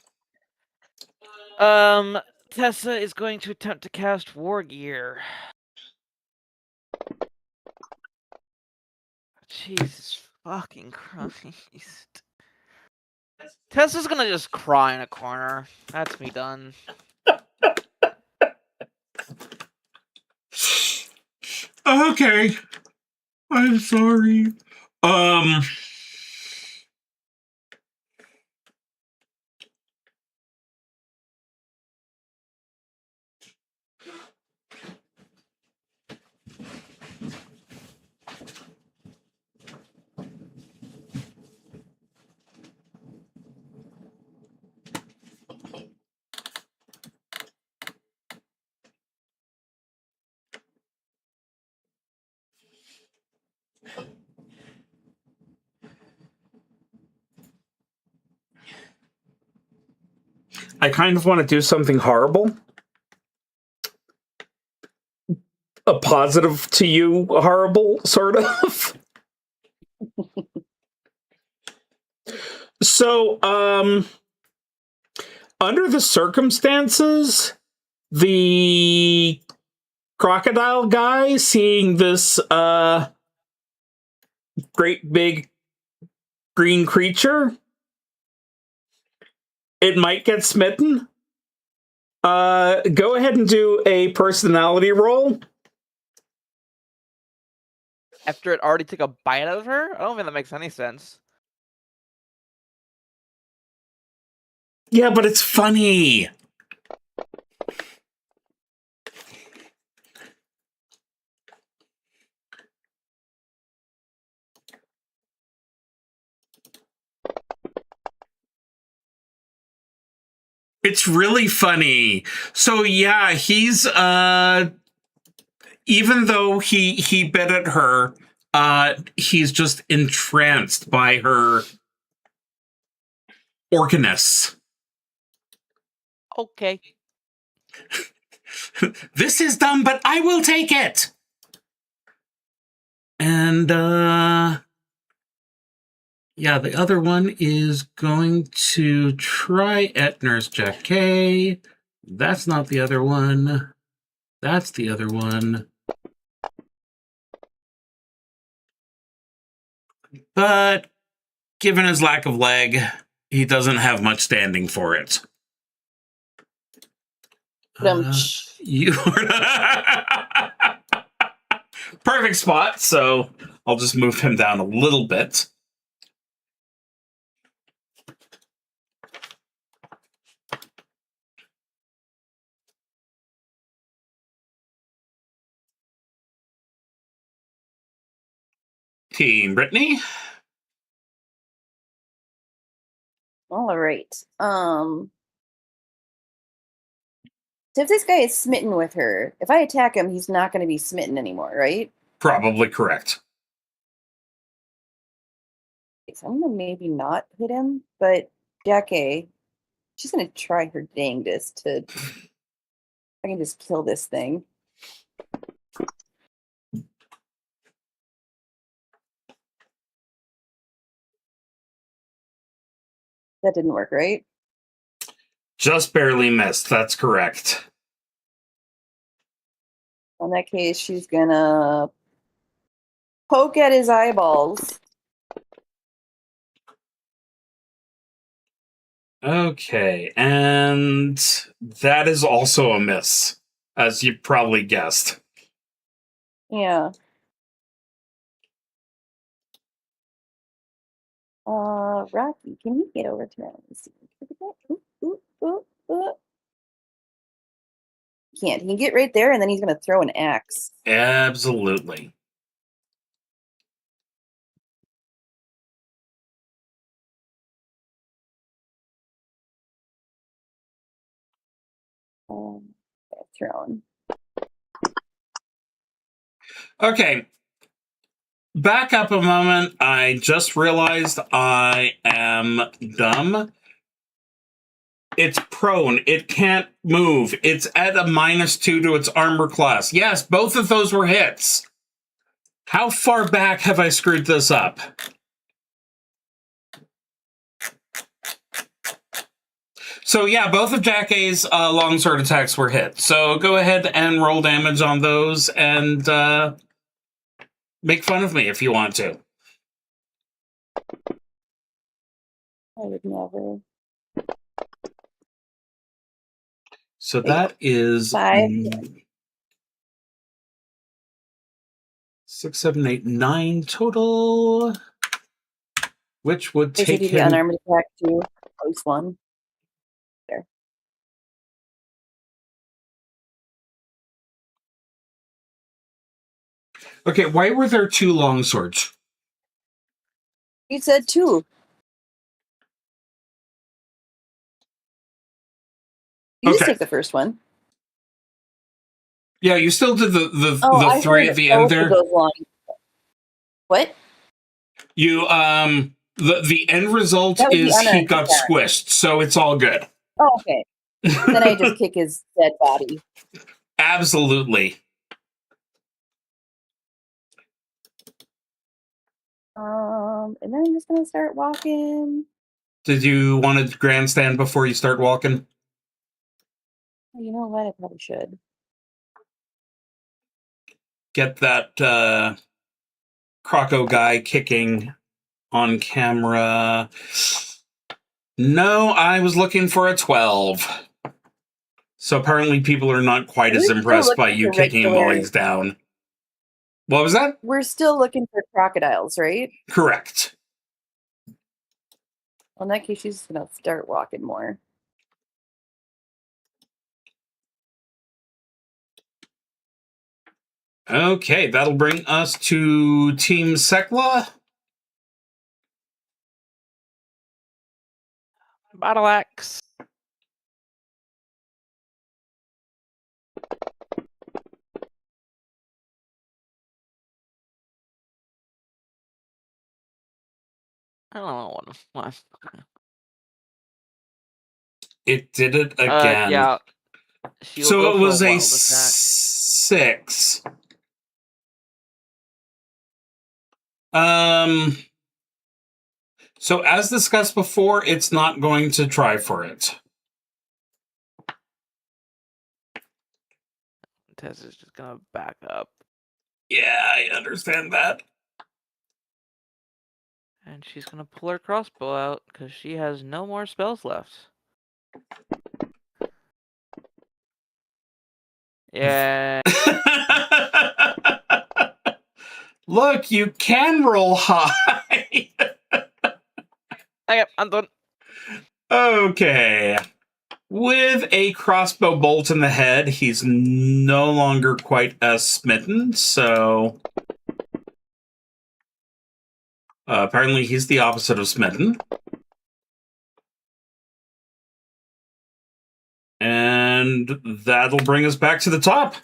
Tessa is going to attempt to cast War Gear. Jesus fucking Christ. Tessa's gonna just cry in a corner. That's me done. Okay. I'm sorry. I kind of want to do something horrible. A positive to you horrible, sort of. So, under the circumstances, the crocodile guy seeing this great big green creature, it might get smitten. Go ahead and do a personality roll. After it already took a bite out of her? I don't think that makes any sense. Yeah, but it's funny. It's really funny. So yeah, he's even though he bit at her, he's just entranced by her orcanness. Okay. This is dumb, but I will take it. And yeah, the other one is going to try at Nurse Jackie. That's not the other one. That's the other one. But given his lack of leg, he doesn't have much standing for it. You perfect spot, so I'll just move him down a little bit. Team Brittany. All right. So if this guy is smitten with her, if I attack him, he's not going to be smitten anymore, right? Probably correct. So I'm going to maybe not hit him, but Jackie, she's going to try her dangest to... I can just kill this thing. That didn't work, right? Just barely missed. That's correct. In that case, she's going to poke at his eyeballs. Okay, and that is also a miss, as you probably guessed. Yeah. Rocky, can you get over to that? Let me see. Can't. He can get right there, and then he's going to throw an axe. Absolutely. Thrown. Okay. Back up a moment. I just realized I am dumb. It's prone. It can't move. It's at a -2 to its armor class. Yes, both of those were hits. How far back have I screwed this up? So yeah, both of Jackie's longsword attacks were hit. So go ahead and roll damage on those and make fun of me if you want to. I would never. So that is 5. 6, 7, 8, 9 total, which would take the him. unarmed attack too. At least one. There. Okay, why were there 2 longswords? You said 2. You just take the first one. Yeah, you still did the 3 at the end there. What? You the end result is he got squished, so it's all good. Oh, okay. Then I just kick his dead body. Absolutely. And then I'm just gonna start walking. Did you want to grandstand before you start walking? You know what? I probably should. Get that Croco guy kicking on camera. No, I was looking for a 12. So apparently people are not quite as impressed by you kicking him while he's down. What was that? We're still looking for crocodiles, right? Correct. Well, in that case, she's just going to start walking more. Okay, that'll bring us to Team Sekla. Battle axe. I don't know what. It did it again. Yeah. So it was a 6. So as discussed before, it's not going to try for it. Tess is just gonna back up. Yeah, I understand that. And she's gonna pull her crossbow out because she has no more spells left. Yeah. Look, you can roll high. Okay, I'm done. Okay. With a crossbow bolt in the head, he's no longer quite as smitten, so apparently he's the opposite of smitten. And that'll bring us back to the top.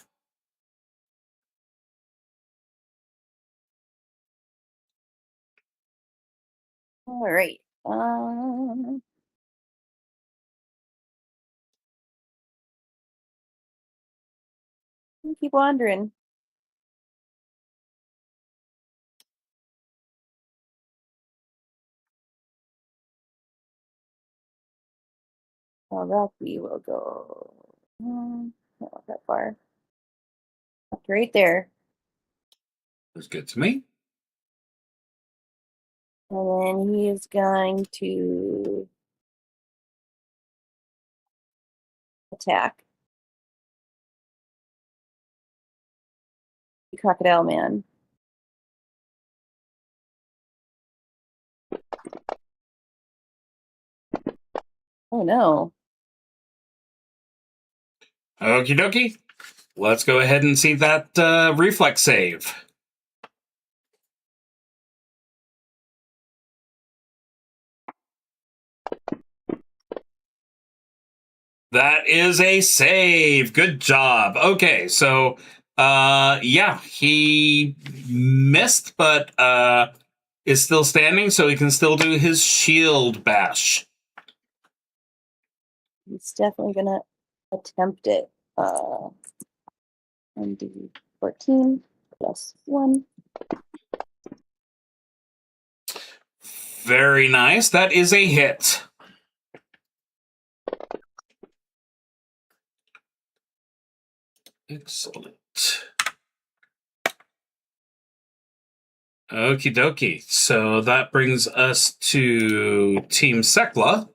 All right. Keep wandering. Oh, that we will go. Not that far. Right there. That's good to me. And then he is going to attack the Crocodile Man. Oh no. Okie dokie. Let's go ahead and see that reflex save. That is a save. Good job. Okay, so yeah, he missed, but is still standing, so he can still do his shield bash. He's definitely gonna attempt it. 1d14 plus 1. Very nice. That is a hit. Excellent. Okie dokie. So that brings us to Team Sekla.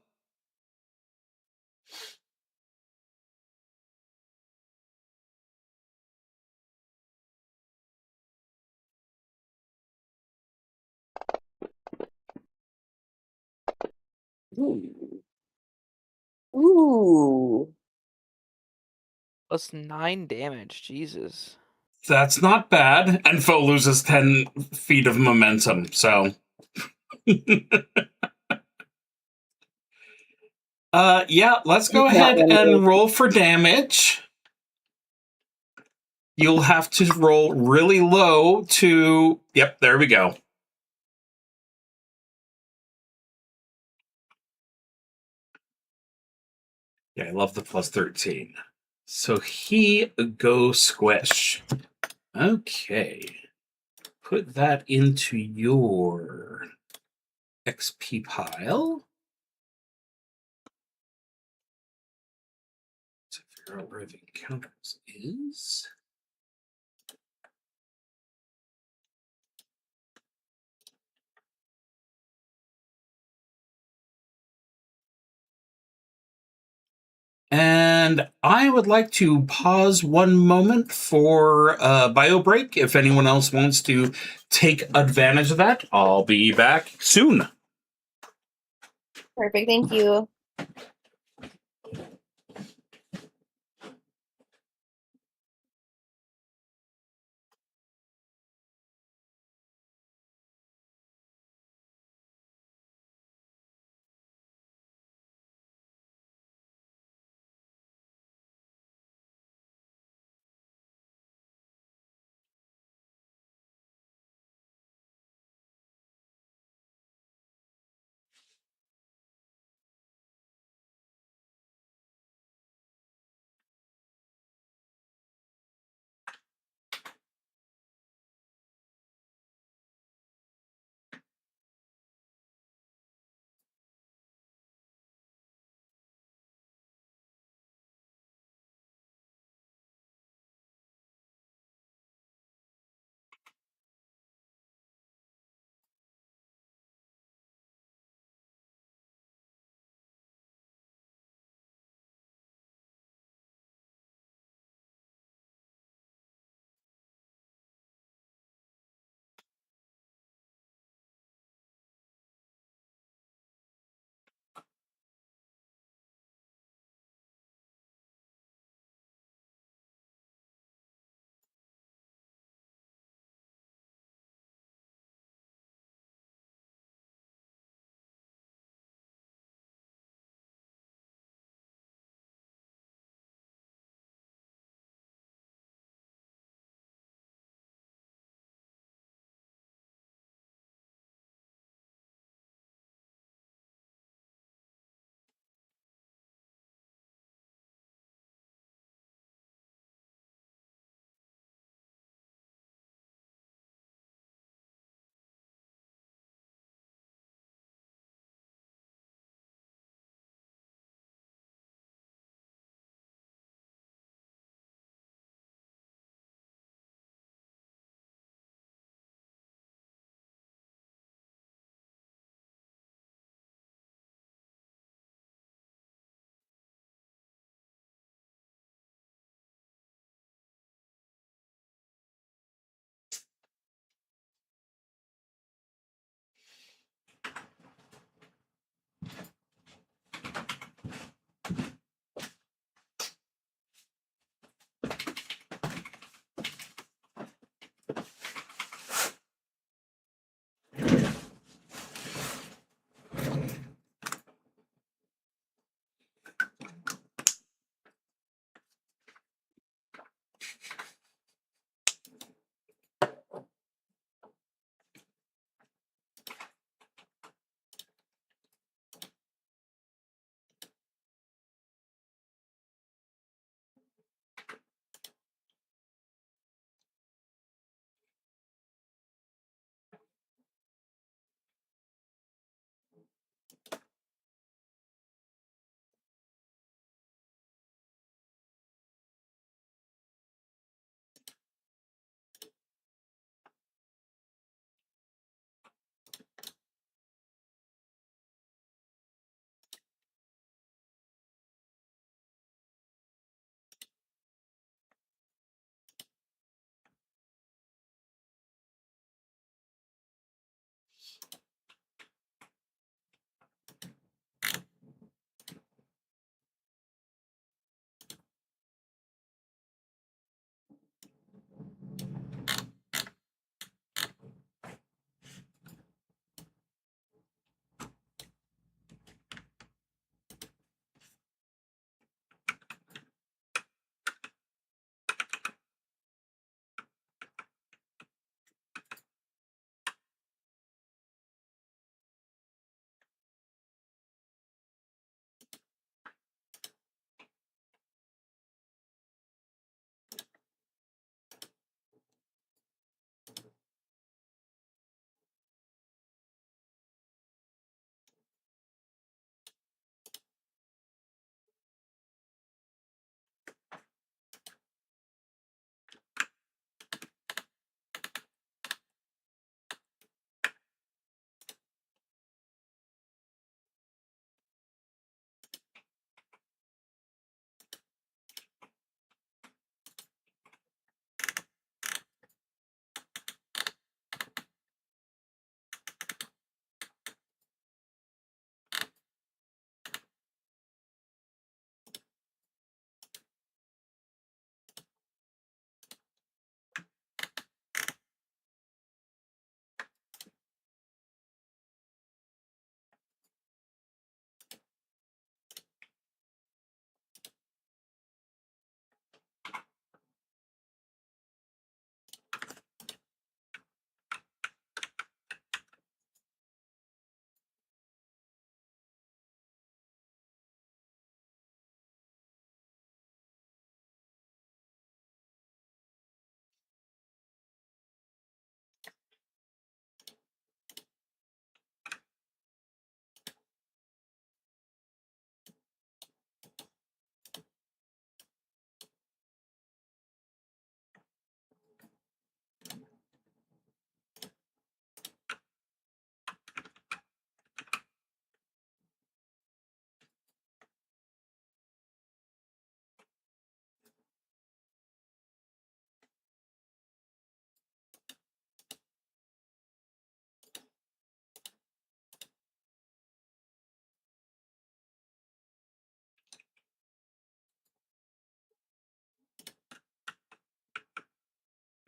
Ooh. Ooh. Plus 9 damage. Jesus. That's not bad. And foe loses 10 feet of momentum, so. Yeah, let's go ahead and roll for damage. You'll have to roll really low to. Yep, there we go. Yeah, I love the plus 13. So he goes squish. Okay. Put that into your XP pile. To figure out where the encounters is. And I would like to pause one moment for a bio break. If anyone else wants to take advantage of that, I'll be back soon. Perfect. Thank you.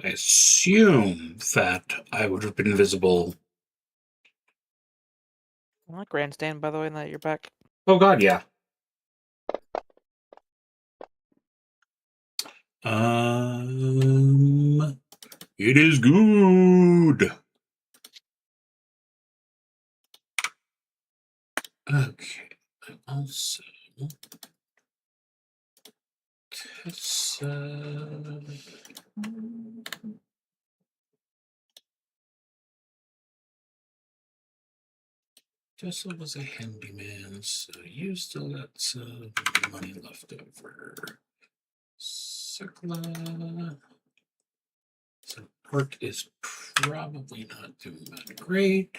I assume that I would have been visible. I like grandstand, by the way, now that you're back. Oh god, yeah. It is good. Okay. Also, Tessa. Tessa was a handyman, so you still got some money left over. Circla. So Park is probably not doing that great.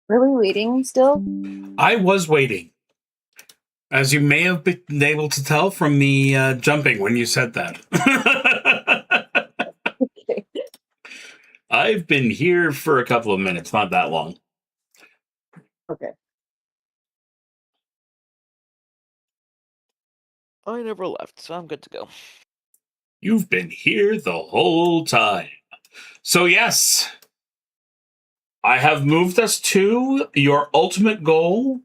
Really waiting still? I was waiting. As you may have been able to tell from me jumping when you said that. Okay. I've been here for a couple of minutes, not that long. Okay. I never left, so I'm good to go. You've been here the whole time. So yes, I have moved us to your ultimate goal,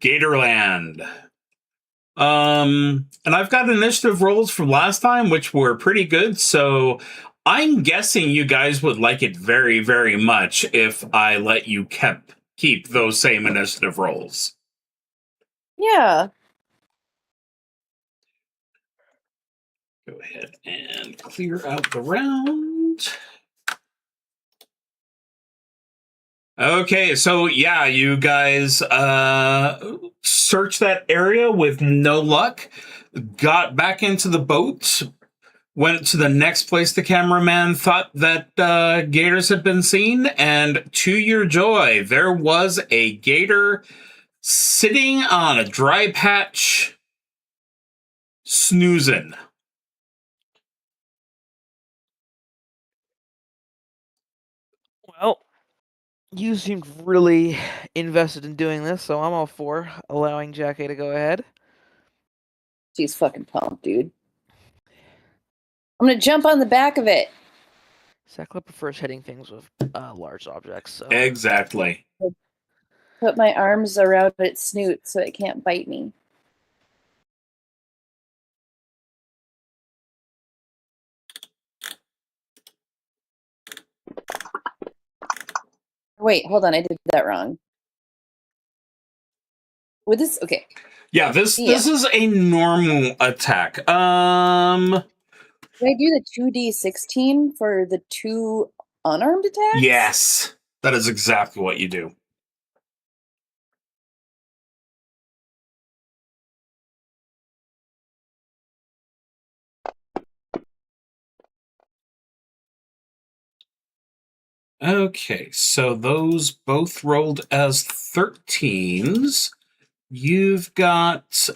Gatorland. And I've got initiative rolls from last time, which were pretty good, so I'm guessing you guys would like it very, very much if I let you keep those same initiative rolls. Yeah. Go ahead and clear out the round. Okay, so yeah, you guys searched that area with no luck, got back into the boat, went to the next place the cameraman thought that gators had been seen, and to your joy, there was a gator sitting on a dry patch, snoozing. Well, you seemed really invested in doing this, so I'm all for allowing Jackie to go ahead. She's fucking pumped, dude. I'm gonna jump on the back of it. Sakla prefers hitting things with large objects, so... Exactly. Put my arms around its snoot so it can't bite me. Wait, hold on, I did that wrong. With this, okay. Yeah, this is a normal attack. Did I do the 2d16 for the 2 unarmed attacks? Yes, that is exactly what you do. Okay, so those both rolled as 13s. You've got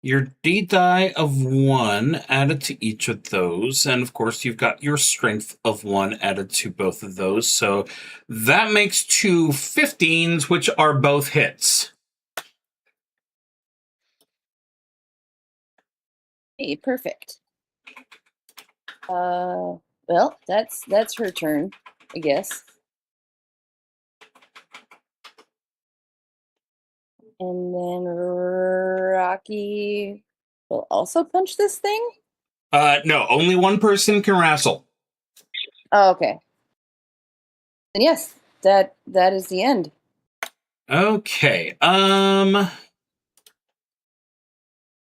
your D die of 1 added to each of those, and of course you've got your strength of 1 added to both of those, so that makes 2 15s, which are both hits. Hey, perfect. Well, that's her turn, I guess. And then Rocky will also punch this thing? No, only one person can wrestle. Oh, okay. And yes, that is the end. Okay, I'm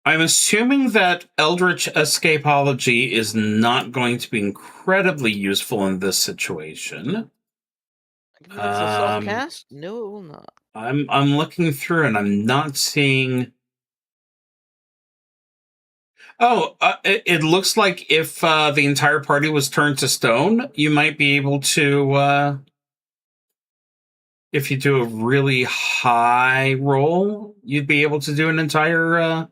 assuming that Eldritch Escapology is not going to be incredibly useful in this situation. It's a self-cast? No, it will not. I'm looking through and I'm not seeing. Oh, it looks like if the entire party was turned to stone, you might be able to. If you do a really high roll, you'd be able to do an entire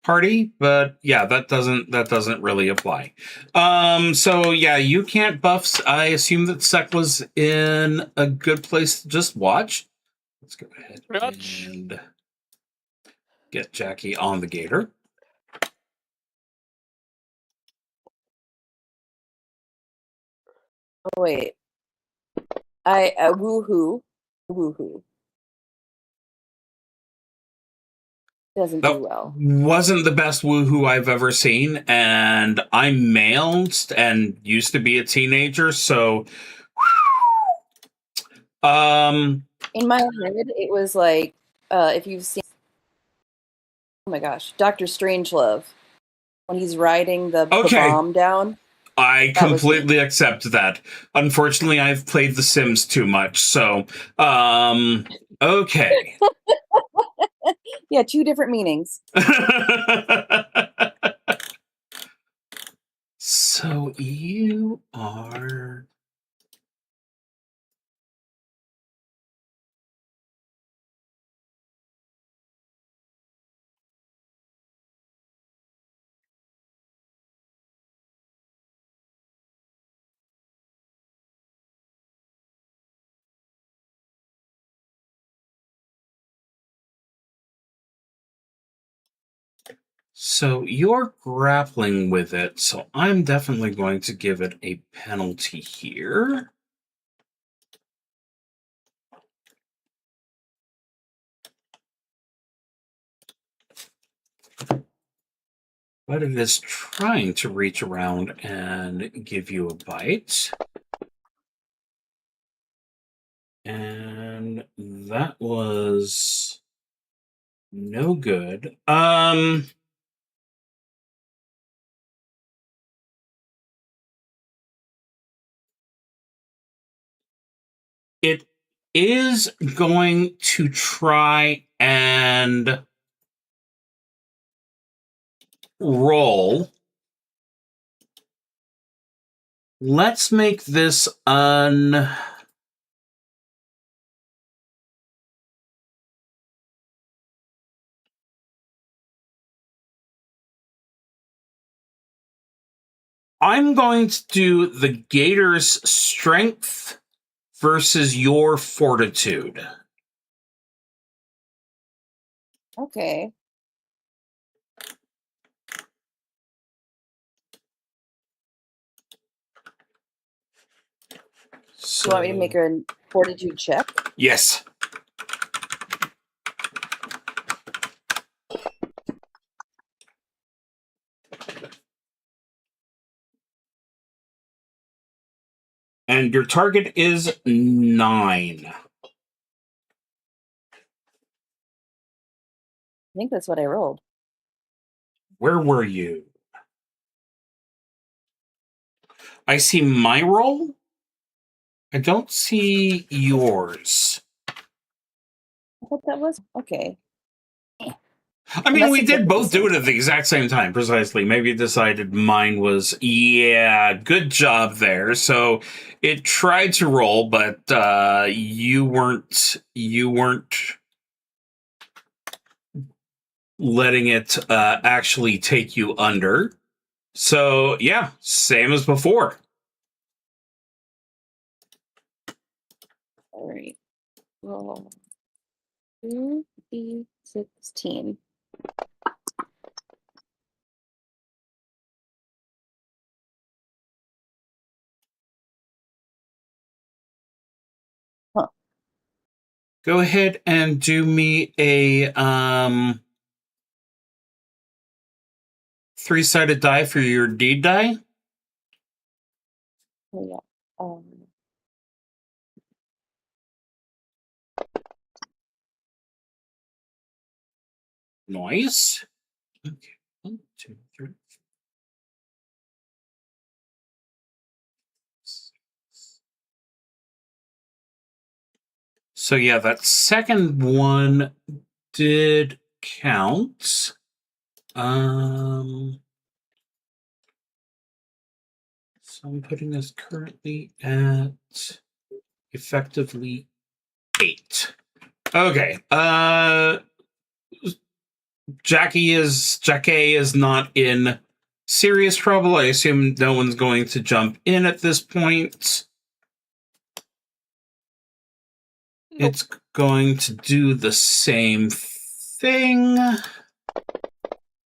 party. But yeah, that doesn't really apply. So yeah, you can't buffs. I assume that Sekla's in a good place to just watch. Let's go ahead and get Jackie on the gator. Oh wait. I woohoo. Doesn't do well. Wasn't the best woohoo I've ever seen, and I'm male and used to be a teenager, so in my head it was like if you've seen, oh my gosh, Dr. Strangelove, when he's riding the bomb down. I completely accept that. Unfortunately, I've played The Sims too much, so okay. Yeah, 2 different meanings. So you are So you're grappling with it, so I'm definitely going to give it a penalty here. But it is trying to reach around and give you a bite. And that was no good. It is going to try and roll. Let's make this I'm going to do the gator's strength versus your fortitude. Okay. So, You want me to make a fortitude check? Yes. And your target is 9. I think that's what I rolled. Where were you? I see my roll. I don't see yours. I thought that was okay. I mean, we did both do it at the exact same time, precisely. Maybe it decided mine was, yeah, good job there. So it tried to roll, but you weren't letting it actually take you under. So yeah, same as before. All right. Roll 2d16. Huh. Go ahead and do me a 3-sided die for your deed die. Oh, yeah. Nice. Okay. 1, 2, 3. So yeah, that second one did count. So I'm putting this currently at effectively 8. Okay. Jackie is not in serious trouble. I assume no one's going to jump in at this point. Nope. It's going to do the same thing.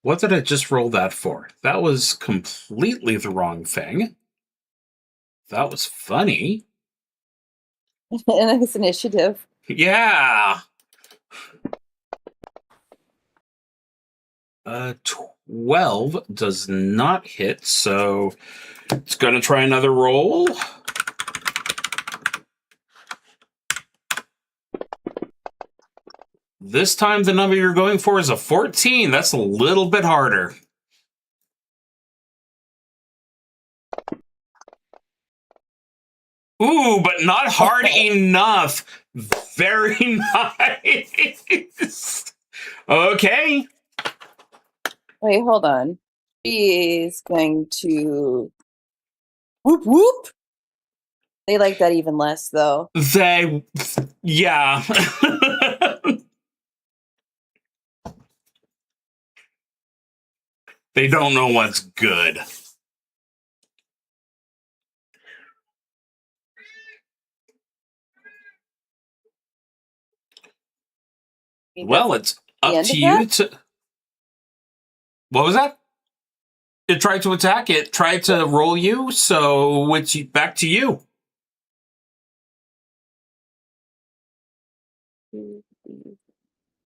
What did I just roll that for? That was completely the wrong thing. That was funny. And it's initiative. Yeah. 12 does not hit, so it's going to try another roll. This time the number you're going for is a 14. That's a little bit harder. Ooh, but not hard enough. Very nice. Okay. Wait, hold on. She's going to whoop whoop. They like that even less, though. Yeah. They don't know what's good. Well, it's up to you to... What was that? It tried to attack. It tried to roll you, so it's back to you.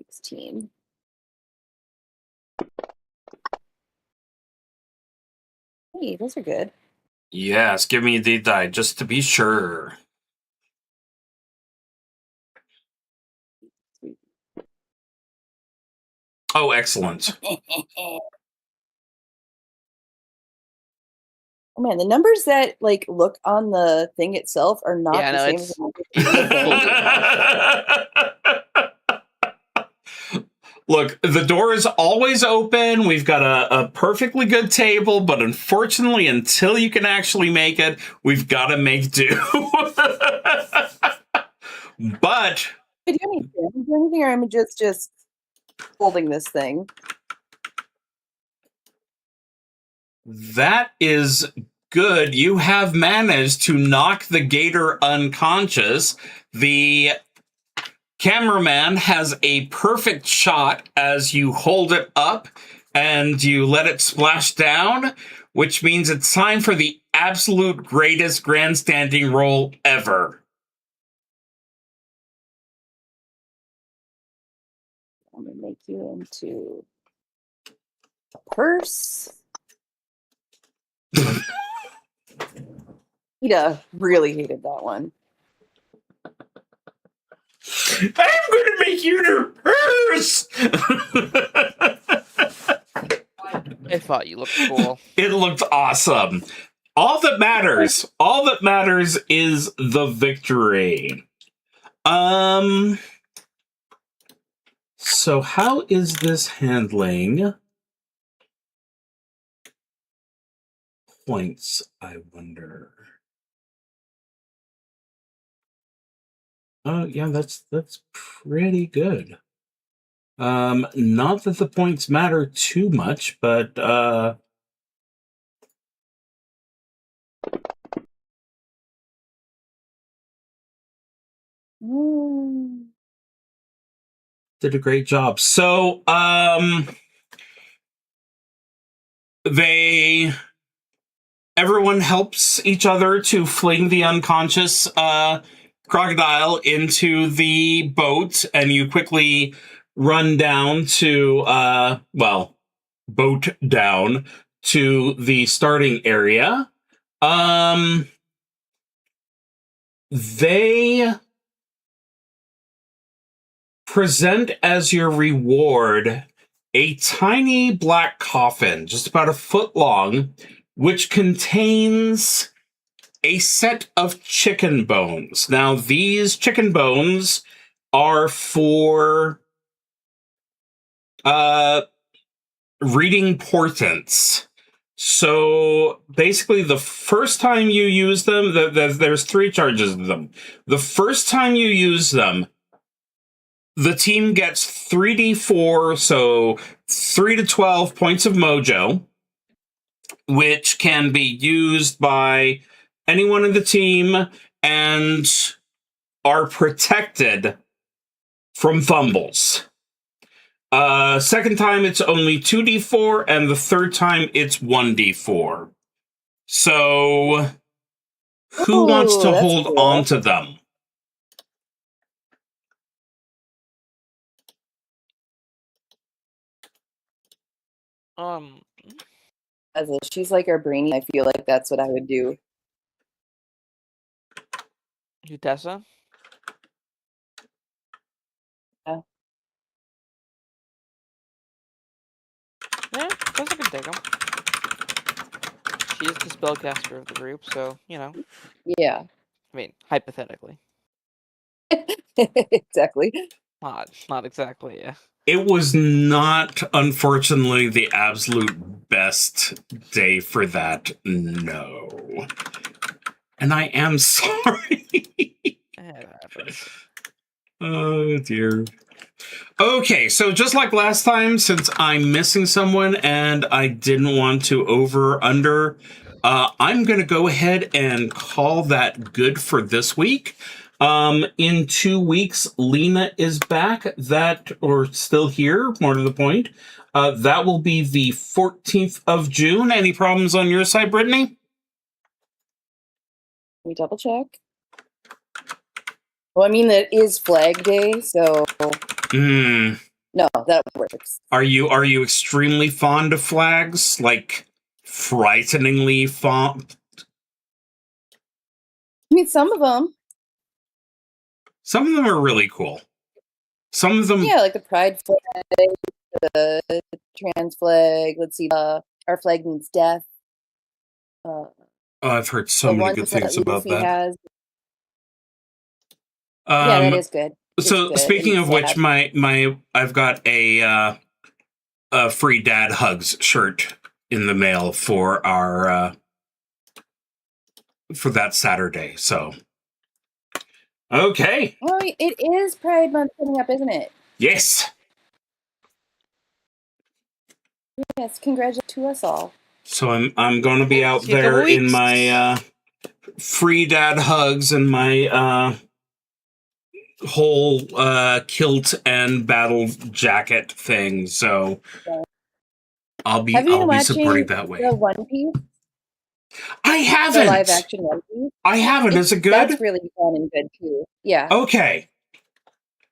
16. Hey, those are good. Yes, give me the die, just to be sure. Oh, excellent. Oh man, the numbers that like look on the thing itself are not Yeah, the no, same as the numbers in the thing. Look, the door is always open. We've got a perfectly good table, but unfortunately, until you can actually make it, we've got to make do. But Do anything, or I'm just holding this thing. that is good. You have managed to knock the gator unconscious. The cameraman has a perfect shot as you hold it up and you let it splash down, which means it's time for the absolute greatest grandstanding roll ever. I'm gonna make you into a purse. Ida really hated that one. I'm going to make you the purse! I thought you looked cool. It looked awesome. All that matters is the victory. So how is this handling points, I wonder? Oh, yeah, that's pretty good. Not that the points matter too much, but did a great job. So, everyone helps each other to fling the unconscious crocodile into the boat, and you quickly run down to, boat down to the starting area. They present as your reward a tiny black coffin, just about a foot long, which contains a set of chicken bones. Now, these chicken bones are for reading portents. So basically, the first time you use them, there's 3 charges of them. The first time you use them, the team gets 3d4, so 3 to 12 points of mojo, which can be used by anyone in the team and are protected from fumbles. Second time, it's only 2d4, and the third time, it's 1d4. So, who wants to hold on to them? As she's like our brainy, I feel like that's what I would do. You, Tessa? Yeah. Yeah, Tessa can take them. She is the spellcaster of the group, so, you know. Yeah. I mean, hypothetically. Exactly. Not exactly, yeah. It was not, unfortunately, the absolute best day for that, no. And I am sorry. It happens. Oh, dear. Okay, so just like last time, since I'm missing someone and I didn't want to over-under, I'm going to go ahead and call that good for this week. In 2 weeks, Lena is back, or still here, more to the point. That will be the 14th of June. Any problems on your side, Brittany? Let me double check. Well, I mean, that is Flag Day, so no, that works. Are you extremely fond of flags? Like, frighteningly fond? I mean, some of them. Some of them are really cool. Some of them... Yeah, like the Pride flag, the trans flag. Let's see, our flag means death. I've heard so many good things about that. Has. Yeah, that is good. So good. speaking of which, I've got a free dad hugs shirt in the mail for our for that Saturday. So okay. Well, it is Pride Month coming up, isn't it? Yes. Yes, congratulations to us all. So I'm going to be out there in my free dad hugs and my whole kilt and battle jacket thing. So I'll be supporting that way. The One Piece? I haven't. The live action One Piece? I haven't. Is it good? That's really fun and good too. Yeah. Okay.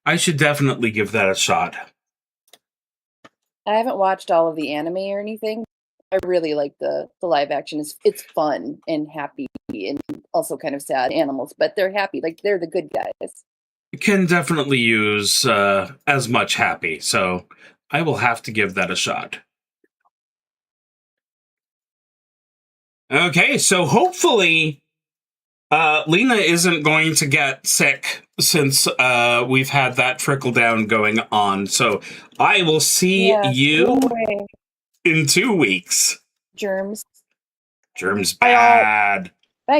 I should definitely give that a shot. I haven't watched all of the anime or anything. I really like the live action. It's fun and happy and also kind of sad animals, but they're happy. Like, they're the good guys. Can definitely use as much happy, so I will have to give that a shot. Okay, so hopefully Lena isn't going to get sick since we've had that trickle down going on. So I will see you in 2 weeks. Germs. Germs bad. Bye.